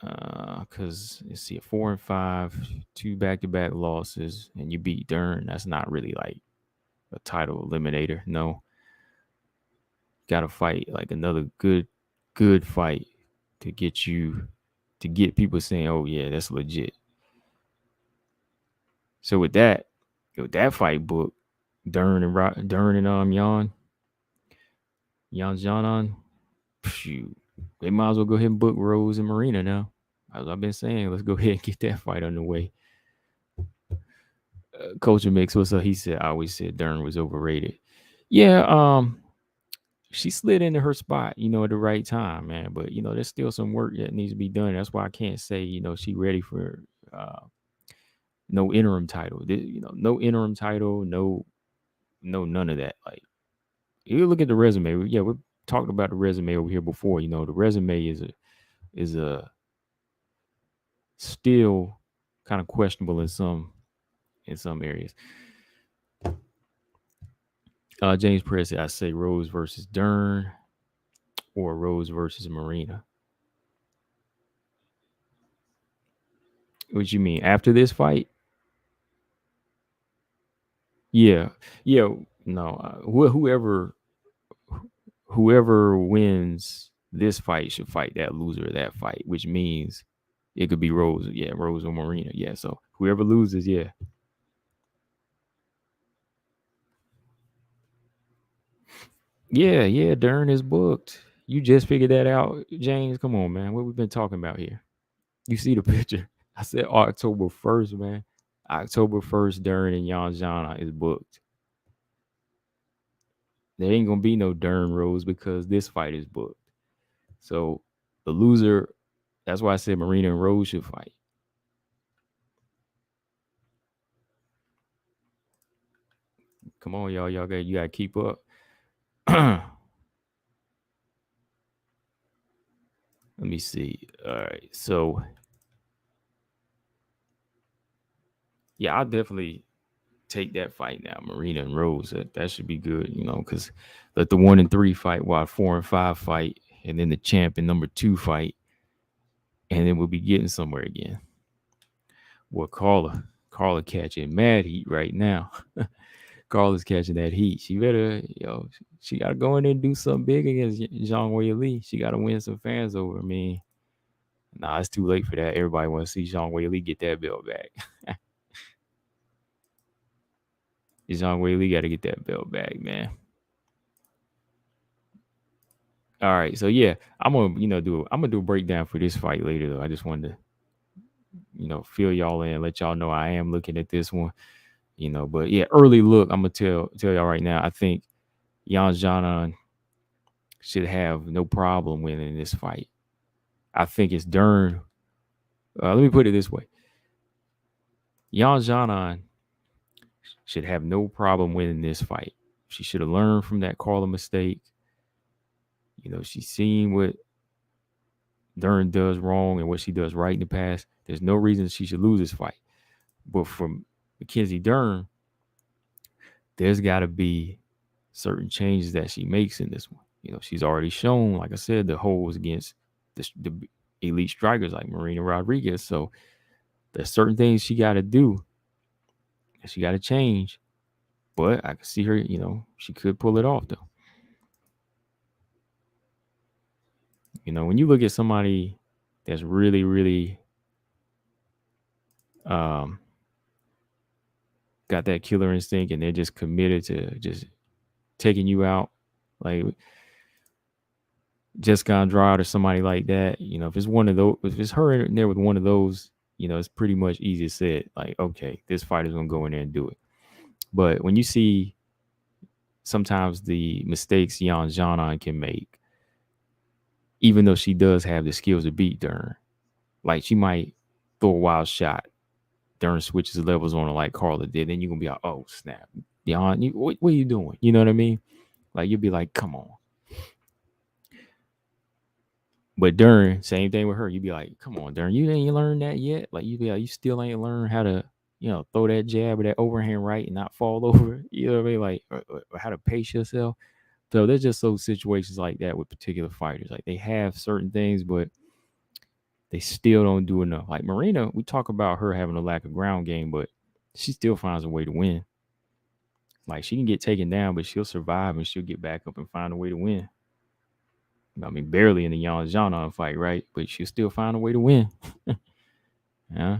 S1: Because you see, 4-5, 2 back-to-back losses, and you beat Dern. That's not really like a title eliminator. No, got to fight like another good fight to get people saying, "Oh yeah, that's legit." So with that fight book, Dern and Jan Janan, shoot, they might as well go ahead and book Rose and Marina now. As I've been saying, let's go ahead and get that fight underway. Culture Mix, what's up? He said, I always said Dern was overrated. Yeah, she slid into her spot, at the right time, man. But there's still some work that needs to be done. That's why I can't say, she ready for no interim title. No interim title, no none of that. Like, you look at the resume. Yeah, we talked about the resume over here before. The resume is a still kind of questionable in some areas. James Press, I say Rose versus Dern or Rose versus Marina. What you mean after this fight? Yeah. No, whoever wins this fight should fight that loser of that fight, which means it could be Rose. Yeah, Rose or Marina. Yeah, so whoever loses, yeah. Yeah, Dern is booked. You just figured that out, James. Come on, man. What we've been talking about here? You see the picture? I said October 1st, man. October 1st, Dern and Jan Jana is booked. There ain't gonna be no Dern Rose because this fight is booked. So the loser, that's why I said Marina and Rose should fight. Come on, y'all. You gotta keep up. Let me see. All right. So yeah, I'll definitely take that fight now, Marina and Rose. That should be good, because let the 1 and 3 fight, while 4 and 5 fight, and then the champ and number 2 fight, and then we'll be getting somewhere again. Well, Carla catching mad heat right now. Carla's catching that heat. She better, she got to go in there and do something big against Zhang Weili. She got to win some fans over. I mean, nah, it's too late for that. Everybody wants to see Zhang Weili get that belt back. Zhang Weili got to get that belt back, man. All right, so yeah, I'm gonna do a breakdown for this fight later though. I just wanted to, fill y'all in, let y'all know I am looking at this one, But yeah, early look, I'm gonna tell y'all right now. I think Jan Janan should have no problem winning this fight. I think it's Dern. Let me put it this way: Jan Janan should have no problem winning this fight. She should have learned from that Carla mistake. She's seen what Dern does wrong and what she does right in the past. There's no reason she should lose this fight. But from Mackenzie Dern, there's got to be certain changes that she makes in this one. She's already shown, like I said, the holes against the elite strikers like Marina Rodriguez. So there's certain things she got to do. She got to change. But I can see her, she could pull it off, though. When you look at somebody that's really, really got that killer instinct and they're just committed to just taking you out, like Jessica Andrade or somebody like that, if it's one of those, if it's her in there with one of those, it's pretty much easy to say it, like, okay, this fighter's gonna go in there and do it. But when you see sometimes the mistakes Jan Janan can make, even though she does have the skills to beat Dern, like she might throw a wild shot Dern switches levels on her like Carla did, then you're gonna be like, oh snap, Jan, what are you doing? You know what I mean? Like you'll be like, come on. But Dern, same thing with her. You'd be like, come on, Dern, you ain't learned that yet. Like you'd be like, you still ain't learned how to, throw that jab or that overhand right and not fall over. You know what I mean? Like or how to pace yourself. So there's just those situations like that with particular fighters. Like they have certain things, but they still don't do enough. Like Marina, we talk about her having a lack of ground game, but she still finds a way to win. Like she can get taken down, but she'll survive and she'll get back up and find a way to win. I mean, barely in the Yan Zhanan fight, right? But she'll still find a way to win. Yeah.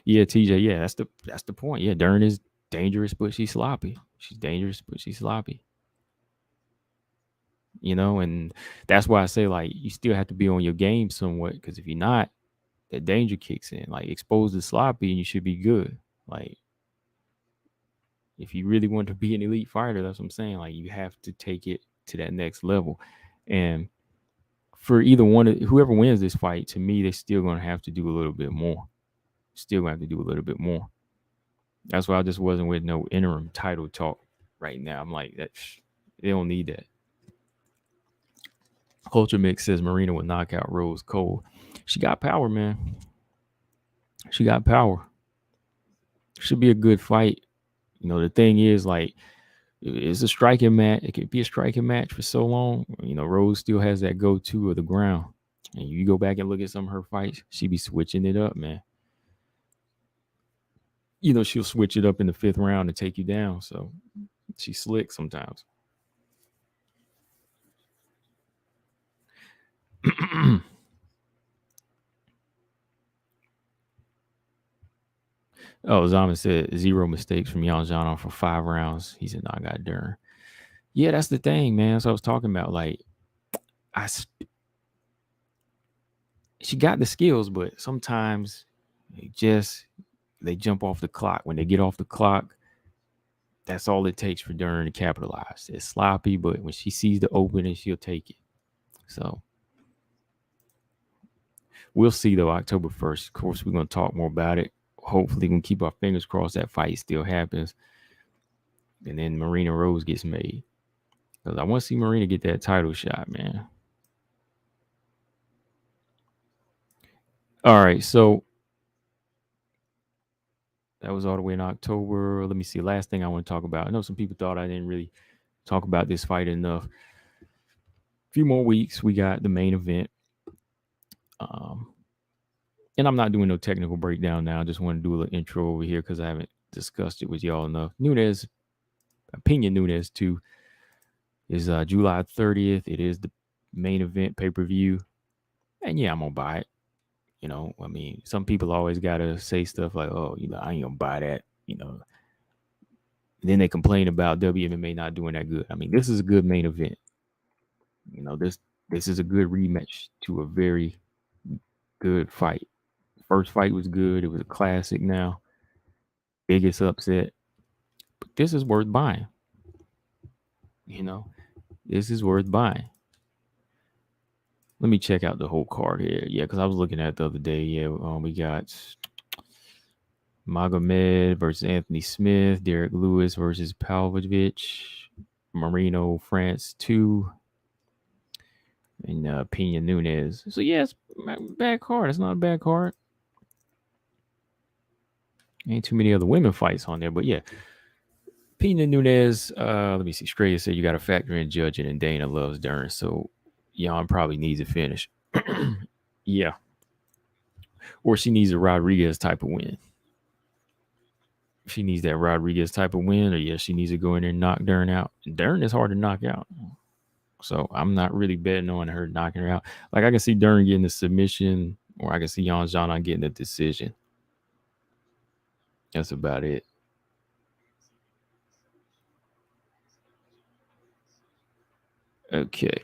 S1: Yeah, TJ. Yeah, that's the point. Yeah, Dern is dangerous, but she's sloppy. She's dangerous, but she's sloppy. And that's why I say like you still have to be on your game somewhat, because if you're not, that danger kicks in. Like exposed to sloppy, and you should be good. Like if you really want to be an elite fighter, that's what I'm saying. Like you have to take it to that next level, and for either one, whoever wins this fight, to me, they're still going to have to do a little bit more. Still going to have to do a little bit more. That's why I just wasn't with no interim title talk right now. I'm like, that they don't need that. Culture Mix says Marina would knock out Rose cold. She got power, man. She got power. Should be a good fight. The thing is, like, it's a striking match. It could be a striking match for so long. Rose still has that go-to of the ground. And you go back and look at some of her fights, she be switching it up, man. She'll switch it up in the 5th round and take you down. So she's slick sometimes. Oh, Zaman said 0 mistakes from Yan Zhanan for 5 rounds. He said, no, I got Dern. Yeah, that's the thing, man. That's what I was talking about. Like, she got the skills, but sometimes they jump off the clock. When they get off the clock, that's all it takes for Dern to capitalize. It's sloppy, but when she sees the opening, she'll take it. So we'll see, though, October 1st. Of course, we're going to talk more about it. Hopefully, we can keep our fingers crossed that fight still happens. And then Marina Rose gets made. Because I want to see Marina get that title shot, man. All right, so that was all the way in October. Let me see. Last thing I want to talk about. I know some people thought I didn't really talk about this fight enough. A few more weeks, we got the main event. And I'm not doing no technical breakdown now. I just want to do a little intro over here because I haven't discussed it with y'all enough. Nunes, Pena Nunes 2 is July 30th. It is the main event pay-per-view. And yeah, I'm going to buy it. I mean, some people always got to say stuff like, oh, I ain't going to buy that, And then they complain about WMMA not doing that good. I mean, this is a good main event. This is a good rematch to a very good fight. First fight was good. It was a classic now. Biggest upset. But this is worth buying. This is worth buying. Let me check out the whole card here. Yeah, because I was looking at it the other day. Yeah, we got Magomed versus Anthony Smith, Derek Lewis versus Pavlovich, Marino France 2, and Pena Nunes. So yeah, it's a bad card. It's not a bad card. Ain't too many other women fights on there, but yeah. Pena Nunes, let me see. Straya said you got to factor in judging, and Dana loves Dern, so Jan probably needs a finish. Yeah. Or she needs a Rodriguez type of win. She needs that Rodriguez type of win, or yeah, she needs to go in there and knock Dern out. Dern is hard to knock out. So I'm not really betting on her knocking her out. Like I can see Dern getting the submission, or I can see Yan Zhanan getting the decision. That's about it. Okay.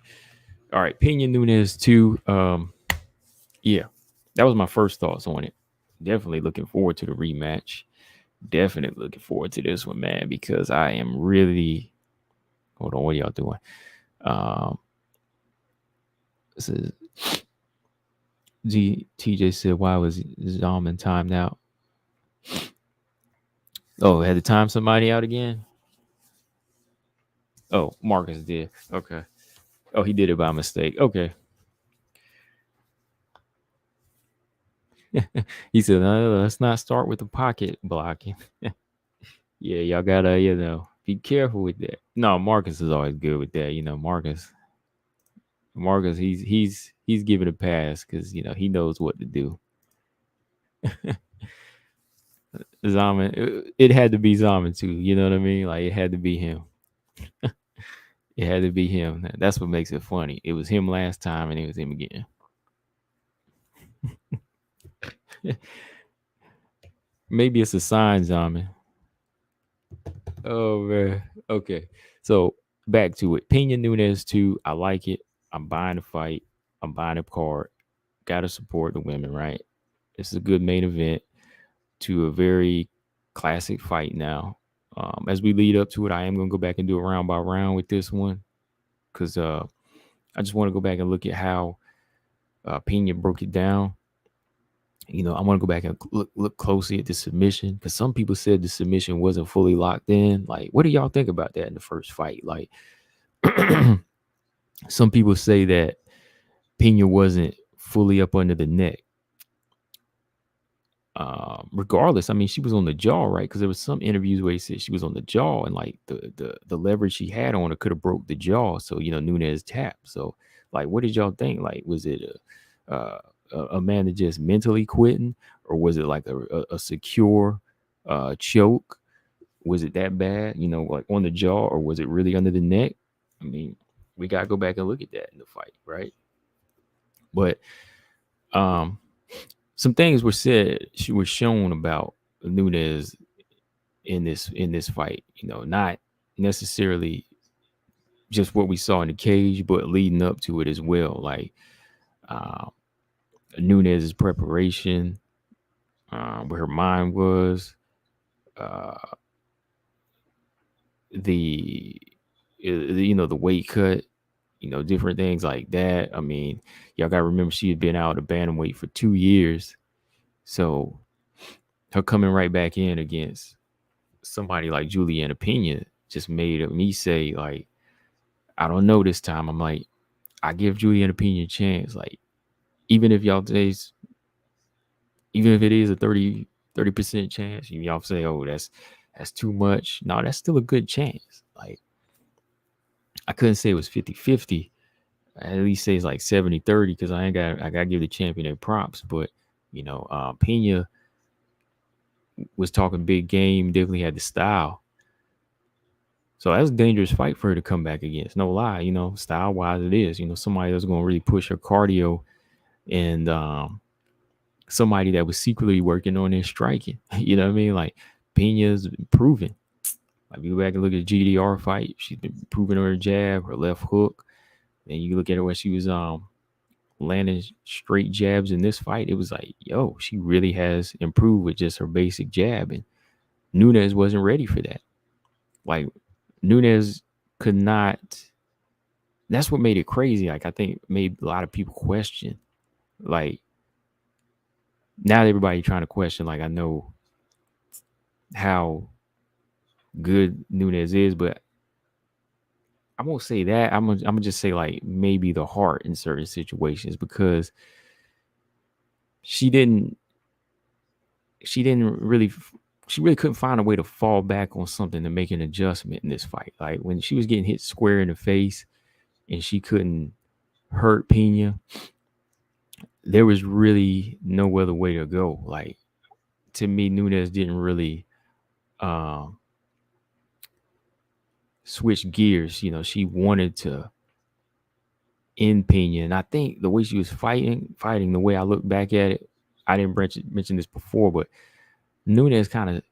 S1: All right. Pena Nunes 2. Yeah. That was my first thoughts on it. Definitely looking forward to the rematch. Definitely looking forward to this one, man, because I am really. Hold on, what are y'all doing? This is TJ said, why was Zalman timed out? Oh, had to time somebody out again? Oh, Marcus did. Okay. Oh, he did it by mistake. Okay. He said, no, let's not start with the pocket blocking. Yeah, y'all gotta, be careful with that. No, Marcus is always good with that. Marcus, he's giving a pass because he knows what to do. Zaman, it had to be Zaman too. You know what I mean? Like it had to be him. It had to be him. That's what makes it funny. It was him last time, and it was him again. Maybe it's a sign, Zaman. Oh man. Okay. So back to it. Pena Nunes 2. I like it. I'm buying the fight. I'm buying the card. Gotta support the women, right? It's a good main event to a very classic fight now. As we lead up to it, I am gonna go back and do it round by round with this one. Cause I just want to go back and look at how Pena broke it down. I want to go back and look closely at the submission because some people said the submission wasn't fully locked in. Like, what do y'all think about that in the first fight? Like, some people say that Pena wasn't fully up under the neck. Regardless, I mean, she was on the jaw, right? Because there was some interviews where he said she was on the jaw, and like the leverage she had on her could have broke the jaw. So Nunes tapped. So, like, what did y'all think? Like, was it a man that just mentally quitting, or was it like a secure choke? Was it that bad? Like on the jaw, or was it really under the neck? I mean, we gotta go back and look at that in the fight, right? But some things were said. She was shown about Nunes in this fight. Not necessarily just what we saw in the cage, but leading up to it as well. Like Nunes' preparation, where her mind was, the the weight cut, different things like that. I mean, y'all gotta remember she had been out of bantamweight for 2 years, so her coming right back in against somebody like Juliana Pena just made me say, like, I don't know this time. I'm like, I give Juliana Pena a chance. Like, even if y'all says, even if it is a 30% chance, y'all say, oh, that's too much. No, that's still a good chance. Like, I couldn't say it was 50-50. I at least say it's like 70-30 because I gotta give the champion their props. But Pena was talking big game, definitely had the style. So that's a dangerous fight for her to come back against. No lie, style wise it is. Somebody that's gonna really push her cardio, and somebody that was secretly working on their striking. You know what I mean? Like Pena's improving. Like you go back and look at the GDR fight, she's been improving her jab, her left hook. And you look at her when she was landing straight jabs in this fight, it was like, yo, she really has improved with just her basic jab. And Nunes wasn't ready for that. Like Nunes could not. That's what made it crazy. Like I think made a lot of people question. Like now everybody trying to question. Like I know how good Nunes is, but I won't say that. I'm gonna just say like maybe the heart in certain situations because she really couldn't find a way to fall back on something to make an adjustment in this fight. Like when she was getting hit square in the face and she couldn't hurt Pena, there was really no other way to go. Like to me, Nunes didn't really switch gears. She wanted to end Pena, and I think the way she was fighting, the way I look back at it, I didn't mention this before, but Nunes it's kind of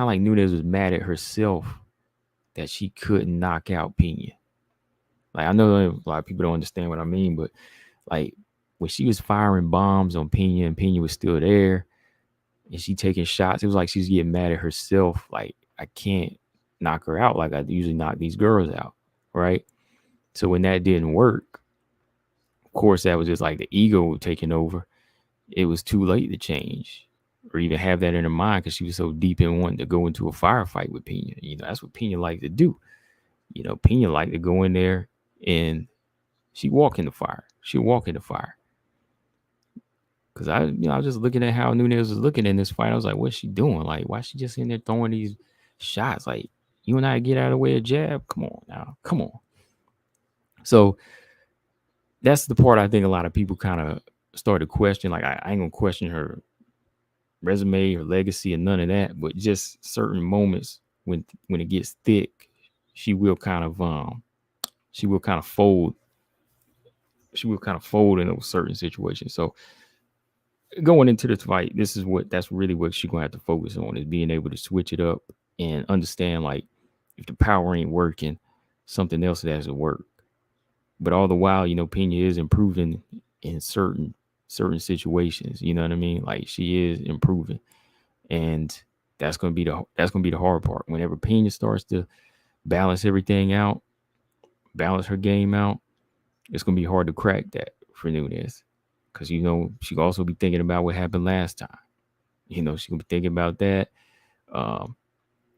S1: like Nunes was mad at herself that she couldn't knock out Pena. Like I know a lot of people don't understand what I mean, but like when she was firing bombs on Pena and Pena was still there and she taking shots, it was like she was getting mad at herself. Like I can't knock her out like I usually knock these girls out, right? So when that didn't work Of course, that was just like the ego taking over. It was too late to change or even have that in her mind because she was so deep in wanting to go into a firefight with Pena. That's what Pena liked to do. Pena liked to go in there and she walk in the fire. She'll walk in the fire. Cause I was just looking at how Nunes was looking in this fight. I was like, what's she doing? Like, why is she just in there throwing these shots? Like, you and I get out of the way of jab. Come on now. Come on. So that's the part I think a lot of people kind of started to question. Like, I ain't gonna question her resume or legacy and none of that, but just certain moments when it gets thick, she will kind of fold. She will kind of fold in those certain situations. So going into this fight, that's really what she's gonna have to focus on, is being able to switch it up and understand, like, if the power ain't working, something else has to work. But all the while, Pena is improving in certain situations. You know what I mean? Like, she is improving, and that's gonna be the hard part. Whenever Pena starts to balance everything out, balance her game out, it's gonna be hard to crack that for Nunes. Because, she can also be thinking about what happened last time. She can be thinking about that.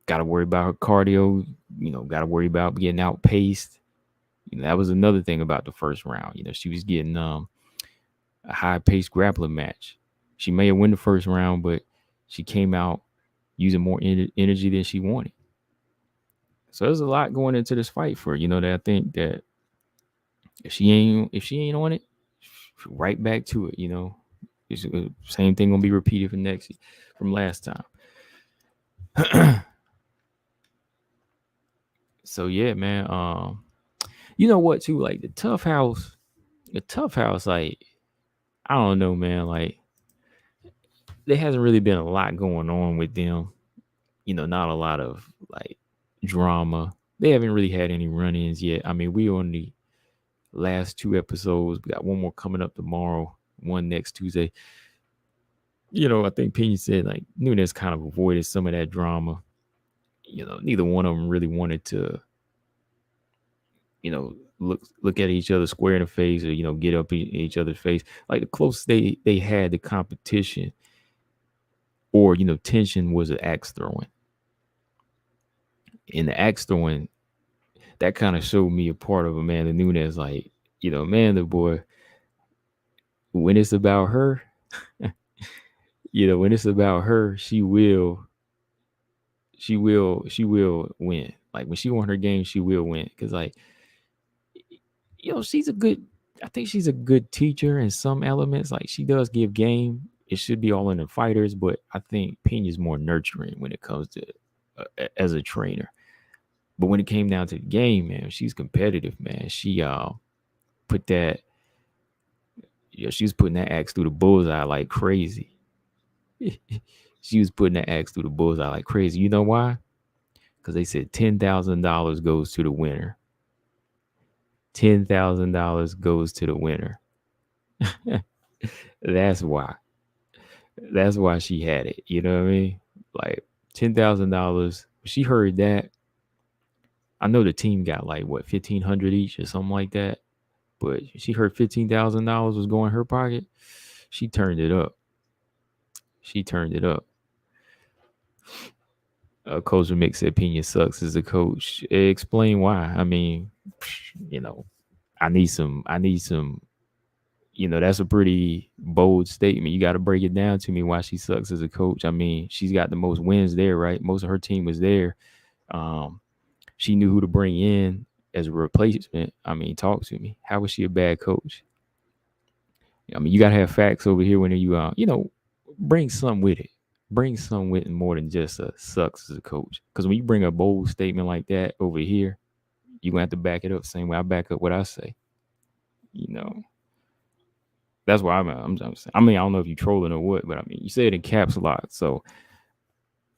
S1: Got to worry about her cardio. Got to worry about getting outpaced. That was another thing about the first round. She was getting a high-paced grappling match. She may have won the first round, but she came out using more energy than she wanted. So there's a lot going into this fight for her, that I think that if she ain't on it, right back to it. It's the same thing gonna be repeated from last time. So yeah, man. You know what too? Like the tough house, like, I don't know, man. Like, there hasn't really been a lot going on with them. Not a lot of like drama. They haven't really had any run-ins yet. I mean, we on the last 2 episodes. We got one more coming up tomorrow, one next Tuesday. I think Pena said, like, Nunes kind of avoided some of that drama. Neither one of them really wanted to, look at each other square in the face, or, get up in each other's face. Like, the closest they had the competition or, tension was an axe throwing. And the axe throwing, that kind of showed me a part of Amanda Nunes. Like, Amanda, boy, when it's about her, when it's about her, she will win. Like, when she won her game, she will win. Because, like, I think she's a good teacher in some elements. Like, she does give game. It should be all in the fighters, but I think Pena's more nurturing when it comes to as a trainer. But when it came down to the game, man, she's competitive, man. She put that, she was putting that axe through the bullseye like crazy. She was putting that axe through the bullseye like crazy. You know why? Because they said $10,000 goes to the winner. $10,000 goes to the winner. That's why. That's why she had it. You know what I mean? Like, $10,000. She heard that. I know the team got like what, $1,500 each or something like that. But she heard $15,000 was going in her pocket. She turned it up. Coach Mick said Pena sucks as a coach. Explain why. I mean, I need some. That's a pretty bold statement. You got to break it down to me why she sucks as a coach. I mean, she's got the most wins there, right? Most of her team was there. She knew who to bring in as a replacement. I mean, talk to me. How was she a bad coach? I mean, you got to have facts over here when you, bring some with it. Bring some with it more than just a sucks as a coach. Because when you bring a bold statement like that over here, you're going to have to back it up the same way I back up what I say. That's why I'm saying. I mean, I don't know if you're trolling or what, but I mean, you say it in caps a lot. So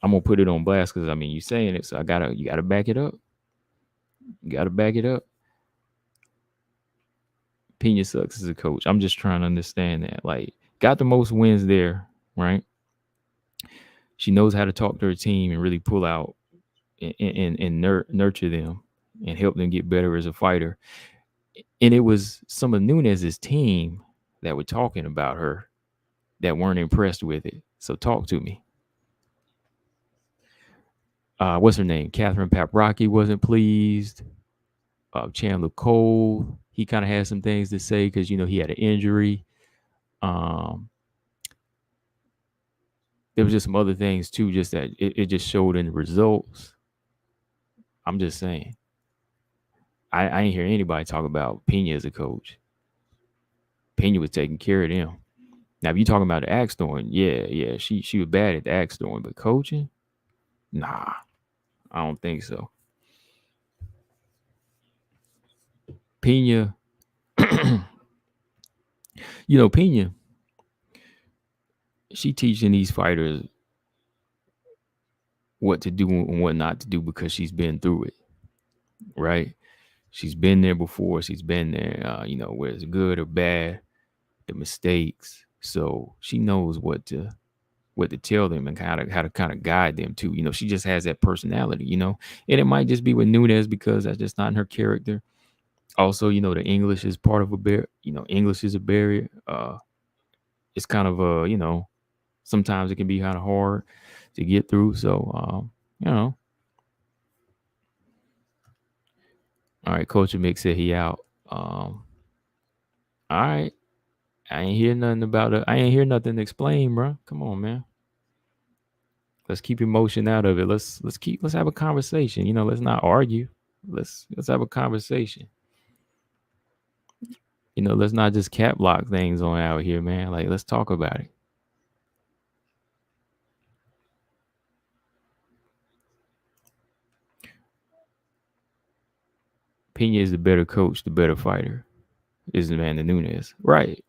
S1: I'm going to put it on blast because, I mean, you're saying it. So you got to back it up. You got to back it up. Pena sucks as a coach. I'm just trying to understand that. Like, got the most wins there, right? She knows how to talk to her team and really pull out and nurture them and help them get better as a fighter. And it was some of Nunes' team that were talking about her that weren't impressed with it. So talk to me. What's her name? Catherine Paprocki wasn't pleased. Chandler Cole, he kind of had some things to say because he had an injury. Um, there was just some other things too, just that it just showed in the results. I'm just saying. I ain't hear anybody talk about Pena as a coach. Pena was taking care of them. Now, if you talking about the axe throwing, yeah, she was bad at the axe throwing, but coaching, nah, I don't think so. Pena, Pena, she teaching these fighters what to do and what not to do because she's been through it, right? She's been there before. She's been there, whether it's good or bad, the mistakes. So she knows what to tell them and how to kind of guide them too. She just has that personality, and it might just be with Nunes because that's just not in her character. Also, the English is part of a barrier. English is a barrier. It's kind of sometimes it can be kind of hard to get through. So, all right, Coach Mick said he out. All right. I ain't hear nothing about it. I ain't hear nothing to explain, bro. Come on, man. Let's keep emotion out of it. Let's have a conversation. Let's not argue. Let's have a conversation. Let's not just cap lock things on out here, man. Like, let's talk about it. Pena is the better coach, the better fighter. Is the man the Nunes. Right.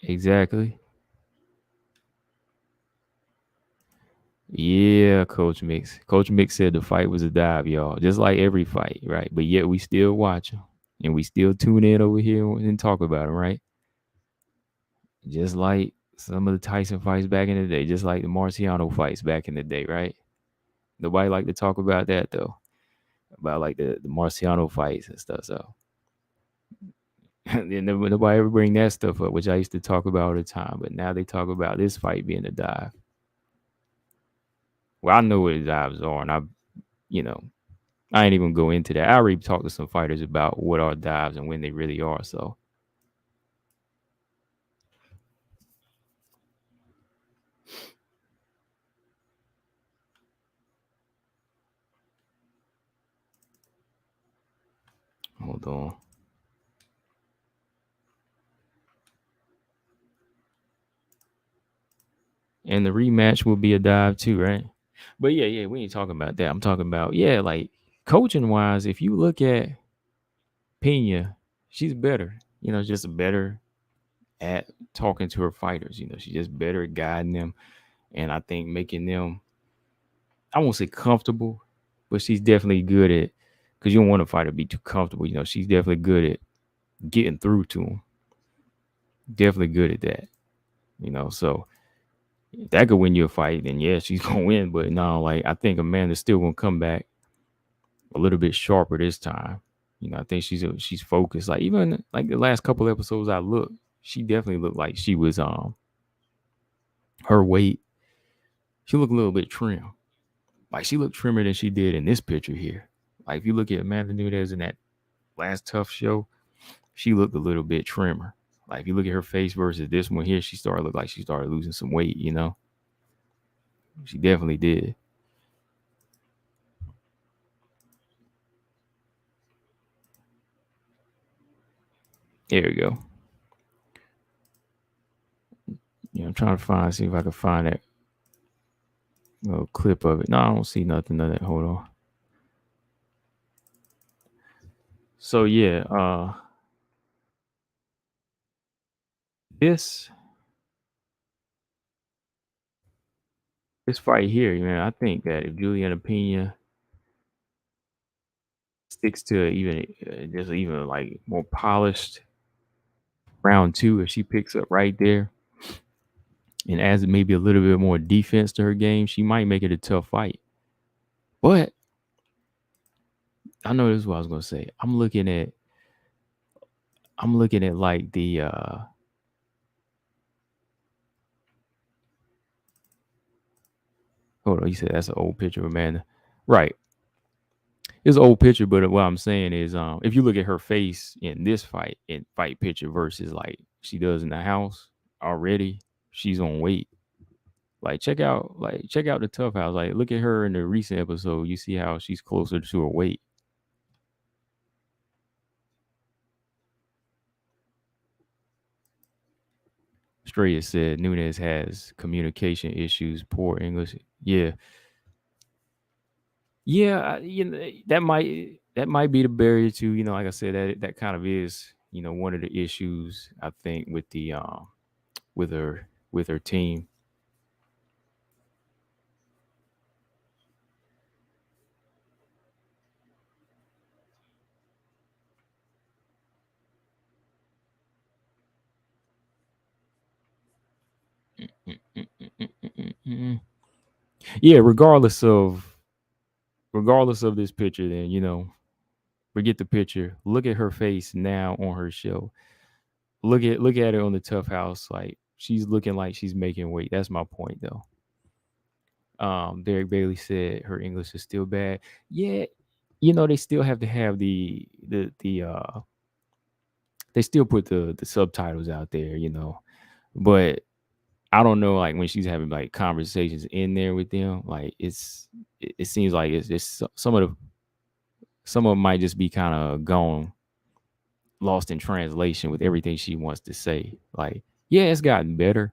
S1: Exactly. Yeah, Coach Mix. Coach Mix said the fight was a dive, y'all. Just like every fight, right? But yet we still watch them. And we still tune in over here and talk about them, right? Just like some of the Tyson fights back in the day, just like the Marciano fights back in the day, right? Nobody like to talk about that though, about like the Marciano fights and stuff. So nobody ever bring that stuff up, which I used to talk about all the time. But now they talk about this fight being a dive. Well, I know what the dives are, and you know, I ain't even go into that. I already talked to some fighters about what are dives and when they really are. So hold on. And the rematch will be a dive too, right? But yeah, we ain't talking about that. I'm talking about like coaching wise. If you look at Pena, she's better. Just better at talking to her fighters. She's just better at guiding them, and I think making them. I won't say comfortable, but she's definitely good at because you don't want a fighter to be too comfortable. She's definitely good at getting through to them. Definitely good at that. So if that could win you a fight, then yeah, she's gonna win. But no, like I think Amanda's still gonna come back a little bit sharper this time. I think she's focused. Like even like the last couple episodes I looked, she definitely looked like she was her weight. She looked a little bit trim. Like she looked trimmer than she did in this picture here. Like if you look at Amanda Nunes in that last tough show, she looked a little bit trimmer. Like if you look at her face versus this one here, she started look like she started losing some weight. She definitely did. There we go. I'm trying to see if I can find that little clip of it. No, I don't see nothing of that. Hold on. So yeah, this this fight here, man, I think that if Juliana Pena sticks to even just even like more polished round two, if she picks up right there and adds maybe a little bit more defense to her game, she might make it a tough fight. But I know this is what I was gonna say. I'm looking at like the hold on, you said that's an old picture of Amanda. Right. It's an old picture, but what I'm saying is if you look at her face in this fight picture versus like she does in the house already, she's on weight. Check out the tough house. Like look at her in the recent episode. You see how she's closer to her weight. Straya said Nunes has communication issues, poor English. Yeah, yeah, that might be the barrier to like I said that kind of is one of the issues I think with the with her team. Yeah, regardless of this picture, then forget the picture. Look at her face now on her show. Look at her on the Tough House. Like she's looking like she's making weight. That's my point, though. Derek Bailey said her English is still bad. Yeah, they still have to have the they still put the subtitles out there, but I don't know, like when she's having like conversations in there with them, like it seems like it's some of them might just be kind of gone lost in translation with everything she wants to say. Like, yeah, it's gotten better,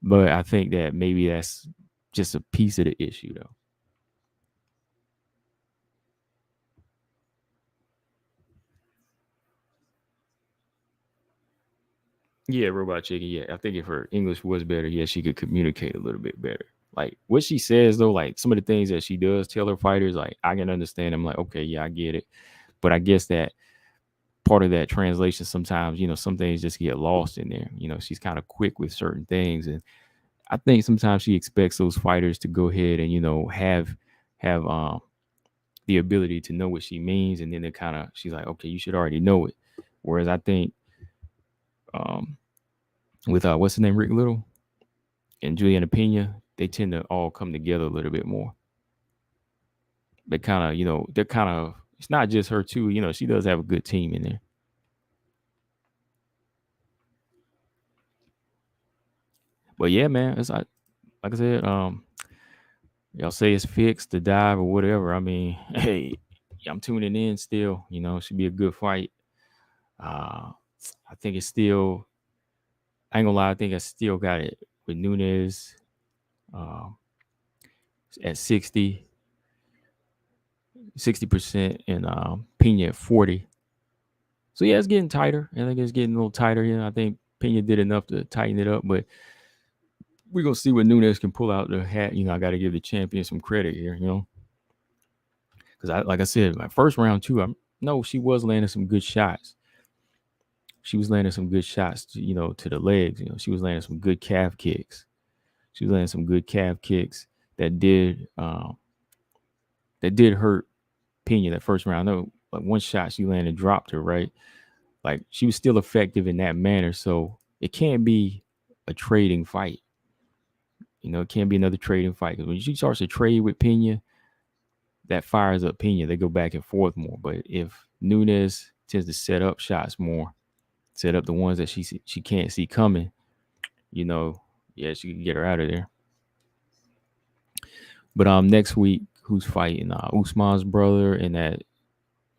S1: but I think that maybe that's just a piece of the issue, though. Yeah, Robot Chicken. Yeah, I think if her English was better, yeah, she could communicate a little bit better. Like what she says though, like some of the things that she does tell her fighters, like I can understand. I'm like, okay, yeah, I get it. But I guess that part of that translation sometimes, some things just get lost in there. She's kind of quick with certain things, and I think sometimes she expects those fighters to go ahead and have the ability to know what she means, and then it kind of she's like, okay, you should already know it. Whereas I think um with what's the name, Rick Little and Juliana Pena, they tend to all come together a little bit more. They kind of, they're kind of. It's not just her too. She does have a good team in there. But yeah, man, it's like I said, y'all say it's fixed to dive or whatever. I mean, hey, I'm tuning in still. It should be a good fight. Uh, I think it's still. I ain't gonna lie. I think I still got it with Nunes um, at 60% and Pena at 40. So yeah, it's getting tighter. I think it's getting a little tighter. I think Pena did enough to tighten it up, but we're gonna see what Nunes can pull out the hat. I got to give the champion some credit here. Because like I said, my first round too. No, she was landing some good shots. She was landing some good shots, to the legs. She was landing some good calf kicks. She was landing some good calf kicks that did hurt Pena that first round. No, like one shot she landed dropped her, right. Like she was still effective in that manner. So it can't be a trading fight. It can't be another trading fight. Because when she starts to trade with Pena, that fires up Pena. They go back and forth more. But if Nunes tends to set up shots more, set up the ones that she can't see coming, yeah, she can get her out of there. But next week, who's fighting? Usman's brother and that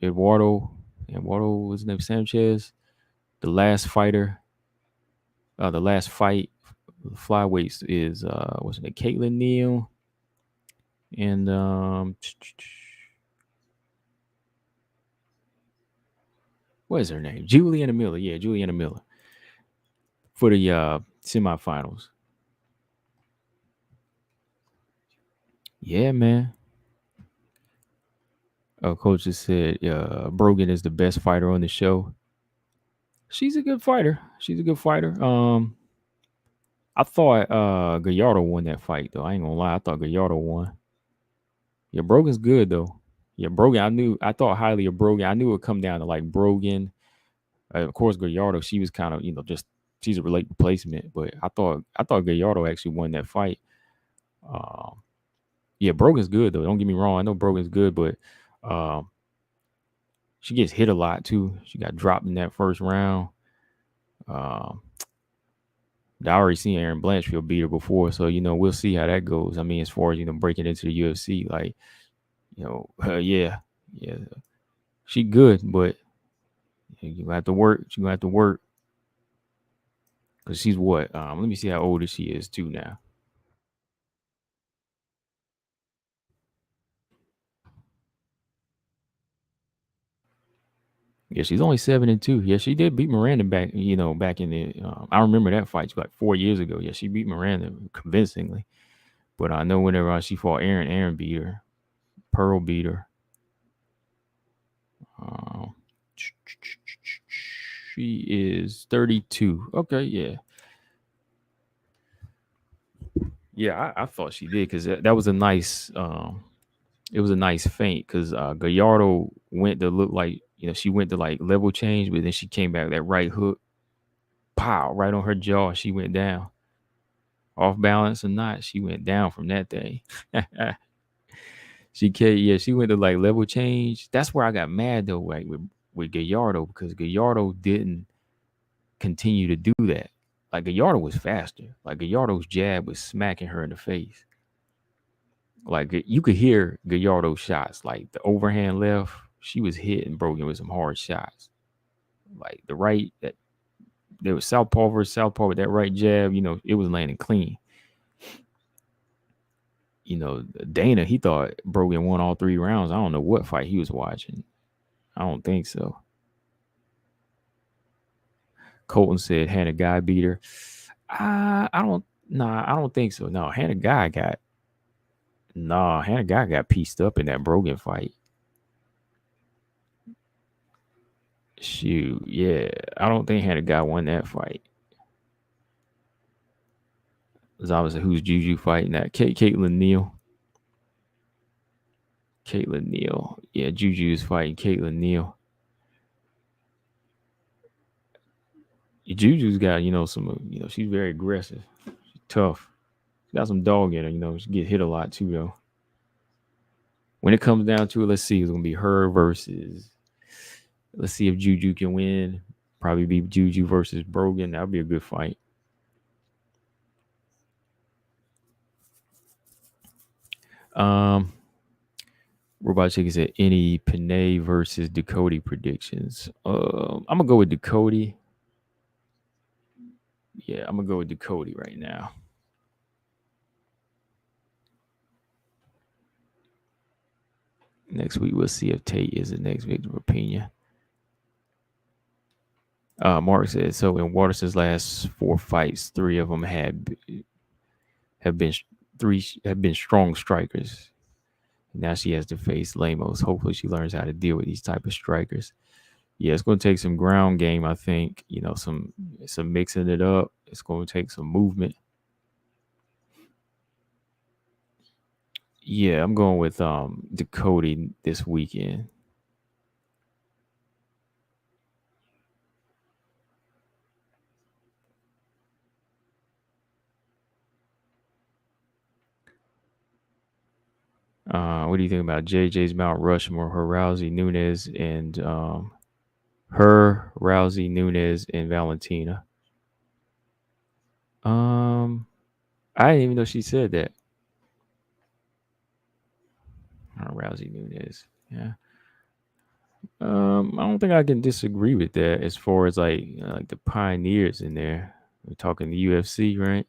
S1: Eduardo, what's his name? Sanchez, the last fighter, the last fight, flyweights is what's it? Caitlin Neal and what is her name? Juliana Miller. Yeah, Juliana Miller for the semifinals. Yeah, man. Coach just said Brogan is the best fighter on the show. She's a good fighter. She's a good fighter. I thought Gallardo won that fight though. I ain't gonna lie. I thought Gallardo won. Yeah, Brogan's good though. Yeah, Brogan. I thought highly of Brogan. I knew it would come down to like Brogan. Of course, Gallardo. She was kind of just she's a late replacement, but I thought Gallardo actually won that fight. Um, yeah, Brogan's good though. Don't get me wrong. I know Brogan's good, but um, she gets hit a lot too. She got dropped in that first round. Um, I already seen Aaron Blanchfield beat her before, so we'll see how that goes. I mean, as far as breaking into the UFC, like yeah, yeah, she good, but you gonna have to work. She gonna have to work because she's what? Let me see how old she is too now. Yeah, she's only 7-2. Yeah, she did beat Miranda back. Back in the. I remember that fight like 4 years ago. Yeah, she beat Miranda convincingly. But I know whenever she fought Aaron beat her. Pearl beat her. Um, she is 32. Okay, yeah. Yeah, I thought she did because that was a nice it was a nice feint because Gallardo went to look like she went to like level change, but then she came back with that right hook, pow, right on her jaw. She went down, off balance or not, she went down from that thing. She went to like level change. That's where I got mad though, like with Gallardo because Gallardo didn't continue to do that. Like Gallardo was faster. Like Gallardo's jab was smacking her in the face. Like you could hear Gallardo's shots, like the overhand left. She was hitting Brogan with some hard shots. Like the right, that there was southpaw versus southpaw with that right jab. It was landing clean. Dana, he thought Brogan won all 3 rounds. I don't know what fight he was watching. I don't think so. Colton said Hannah Guy beat her. I don't. Nah, I don't think so. No, Hannah Guy got pieced up in that Brogan fight. Shoot, yeah. I don't think Hannah Guy won that fight. It's obviously who's Juju fighting that. Caitlin Neal. Caitlin Neal. Yeah, Juju's fighting Caitlin Neal. Juju's got, some, she's very aggressive. She's tough. She got some dog in her, she get hit a lot too, though. When it comes down to it, let's see. It's going to be her versus, let's see if Juju can win. Probably be Juju versus Brogan. That would be a good fight. Robot Chicken said any Pena versus Ducote predictions. I'm gonna go with Ducote. Yeah, I'm gonna go with Ducote right now. Next week we'll see if Tate is the next victim of Pena. Mark said so. In Waterson's last 4 fights, 3 of them have been strong strikers. Now she has to face Lemos. Hopefully she learns how to deal with these type of strikers. Yeah, it's going to take some ground game, I think. Some mixing it up. It's going to take some movement. Yeah, I'm going with Ducote this weekend. What do you think about JJ's Mount Rushmore? Rousey, Nunes, and Rousey, Nunes, and Valentina. I didn't even know she said that. Rousey, Nunes. Yeah. I don't think I can disagree with that as far as like the pioneers in there. We're talking the UFC, right?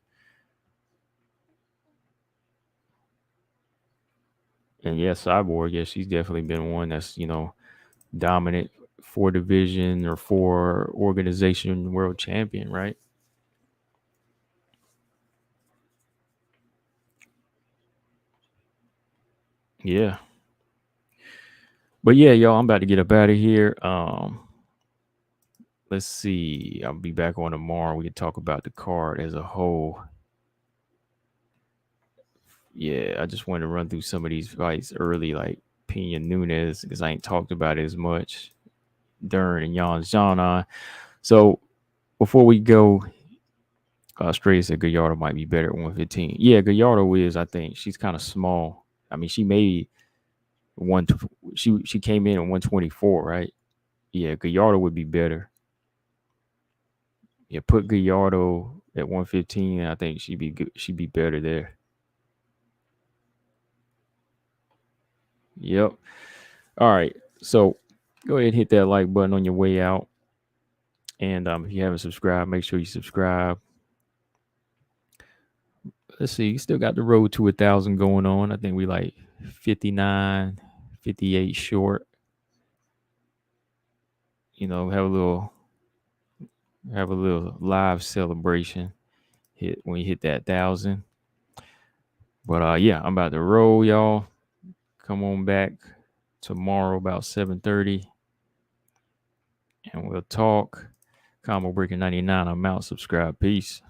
S1: And yeah, Cyborg, yeah, she's definitely been one that's, dominant 4 division or 4 organization world champion, right? Yeah. But yeah, yo, I'm about to get up out of here. Let's see. I'll be back on tomorrow. We can talk about the card as a whole. Yeah, I just wanted to run through some of these fights early, like Pena Nunes, because I ain't talked about it as much. Dern and Jan. So before we go, Stray said Gallardo might be better at 115. Yeah, Gallardo is. I think she's kind of small. I mean, she made one. She came in at 124, right? Yeah, Gallardo would be better. Yeah, put Gallardo at 115. I think she'd be good. She'd be better there. Yep. All right. So go ahead and hit that like button on your way out. And if you haven't subscribed, make sure you subscribe. Let's see. You still got the road to 1,000 going on. I think we like 59, 58 short. You know, have a little live celebration hit when you hit that 1,000. But yeah, I'm about to roll, y'all. Come on back tomorrow about 7:30, and we'll talk. Combo Breaker 99. I'm out. Subscribe. Peace.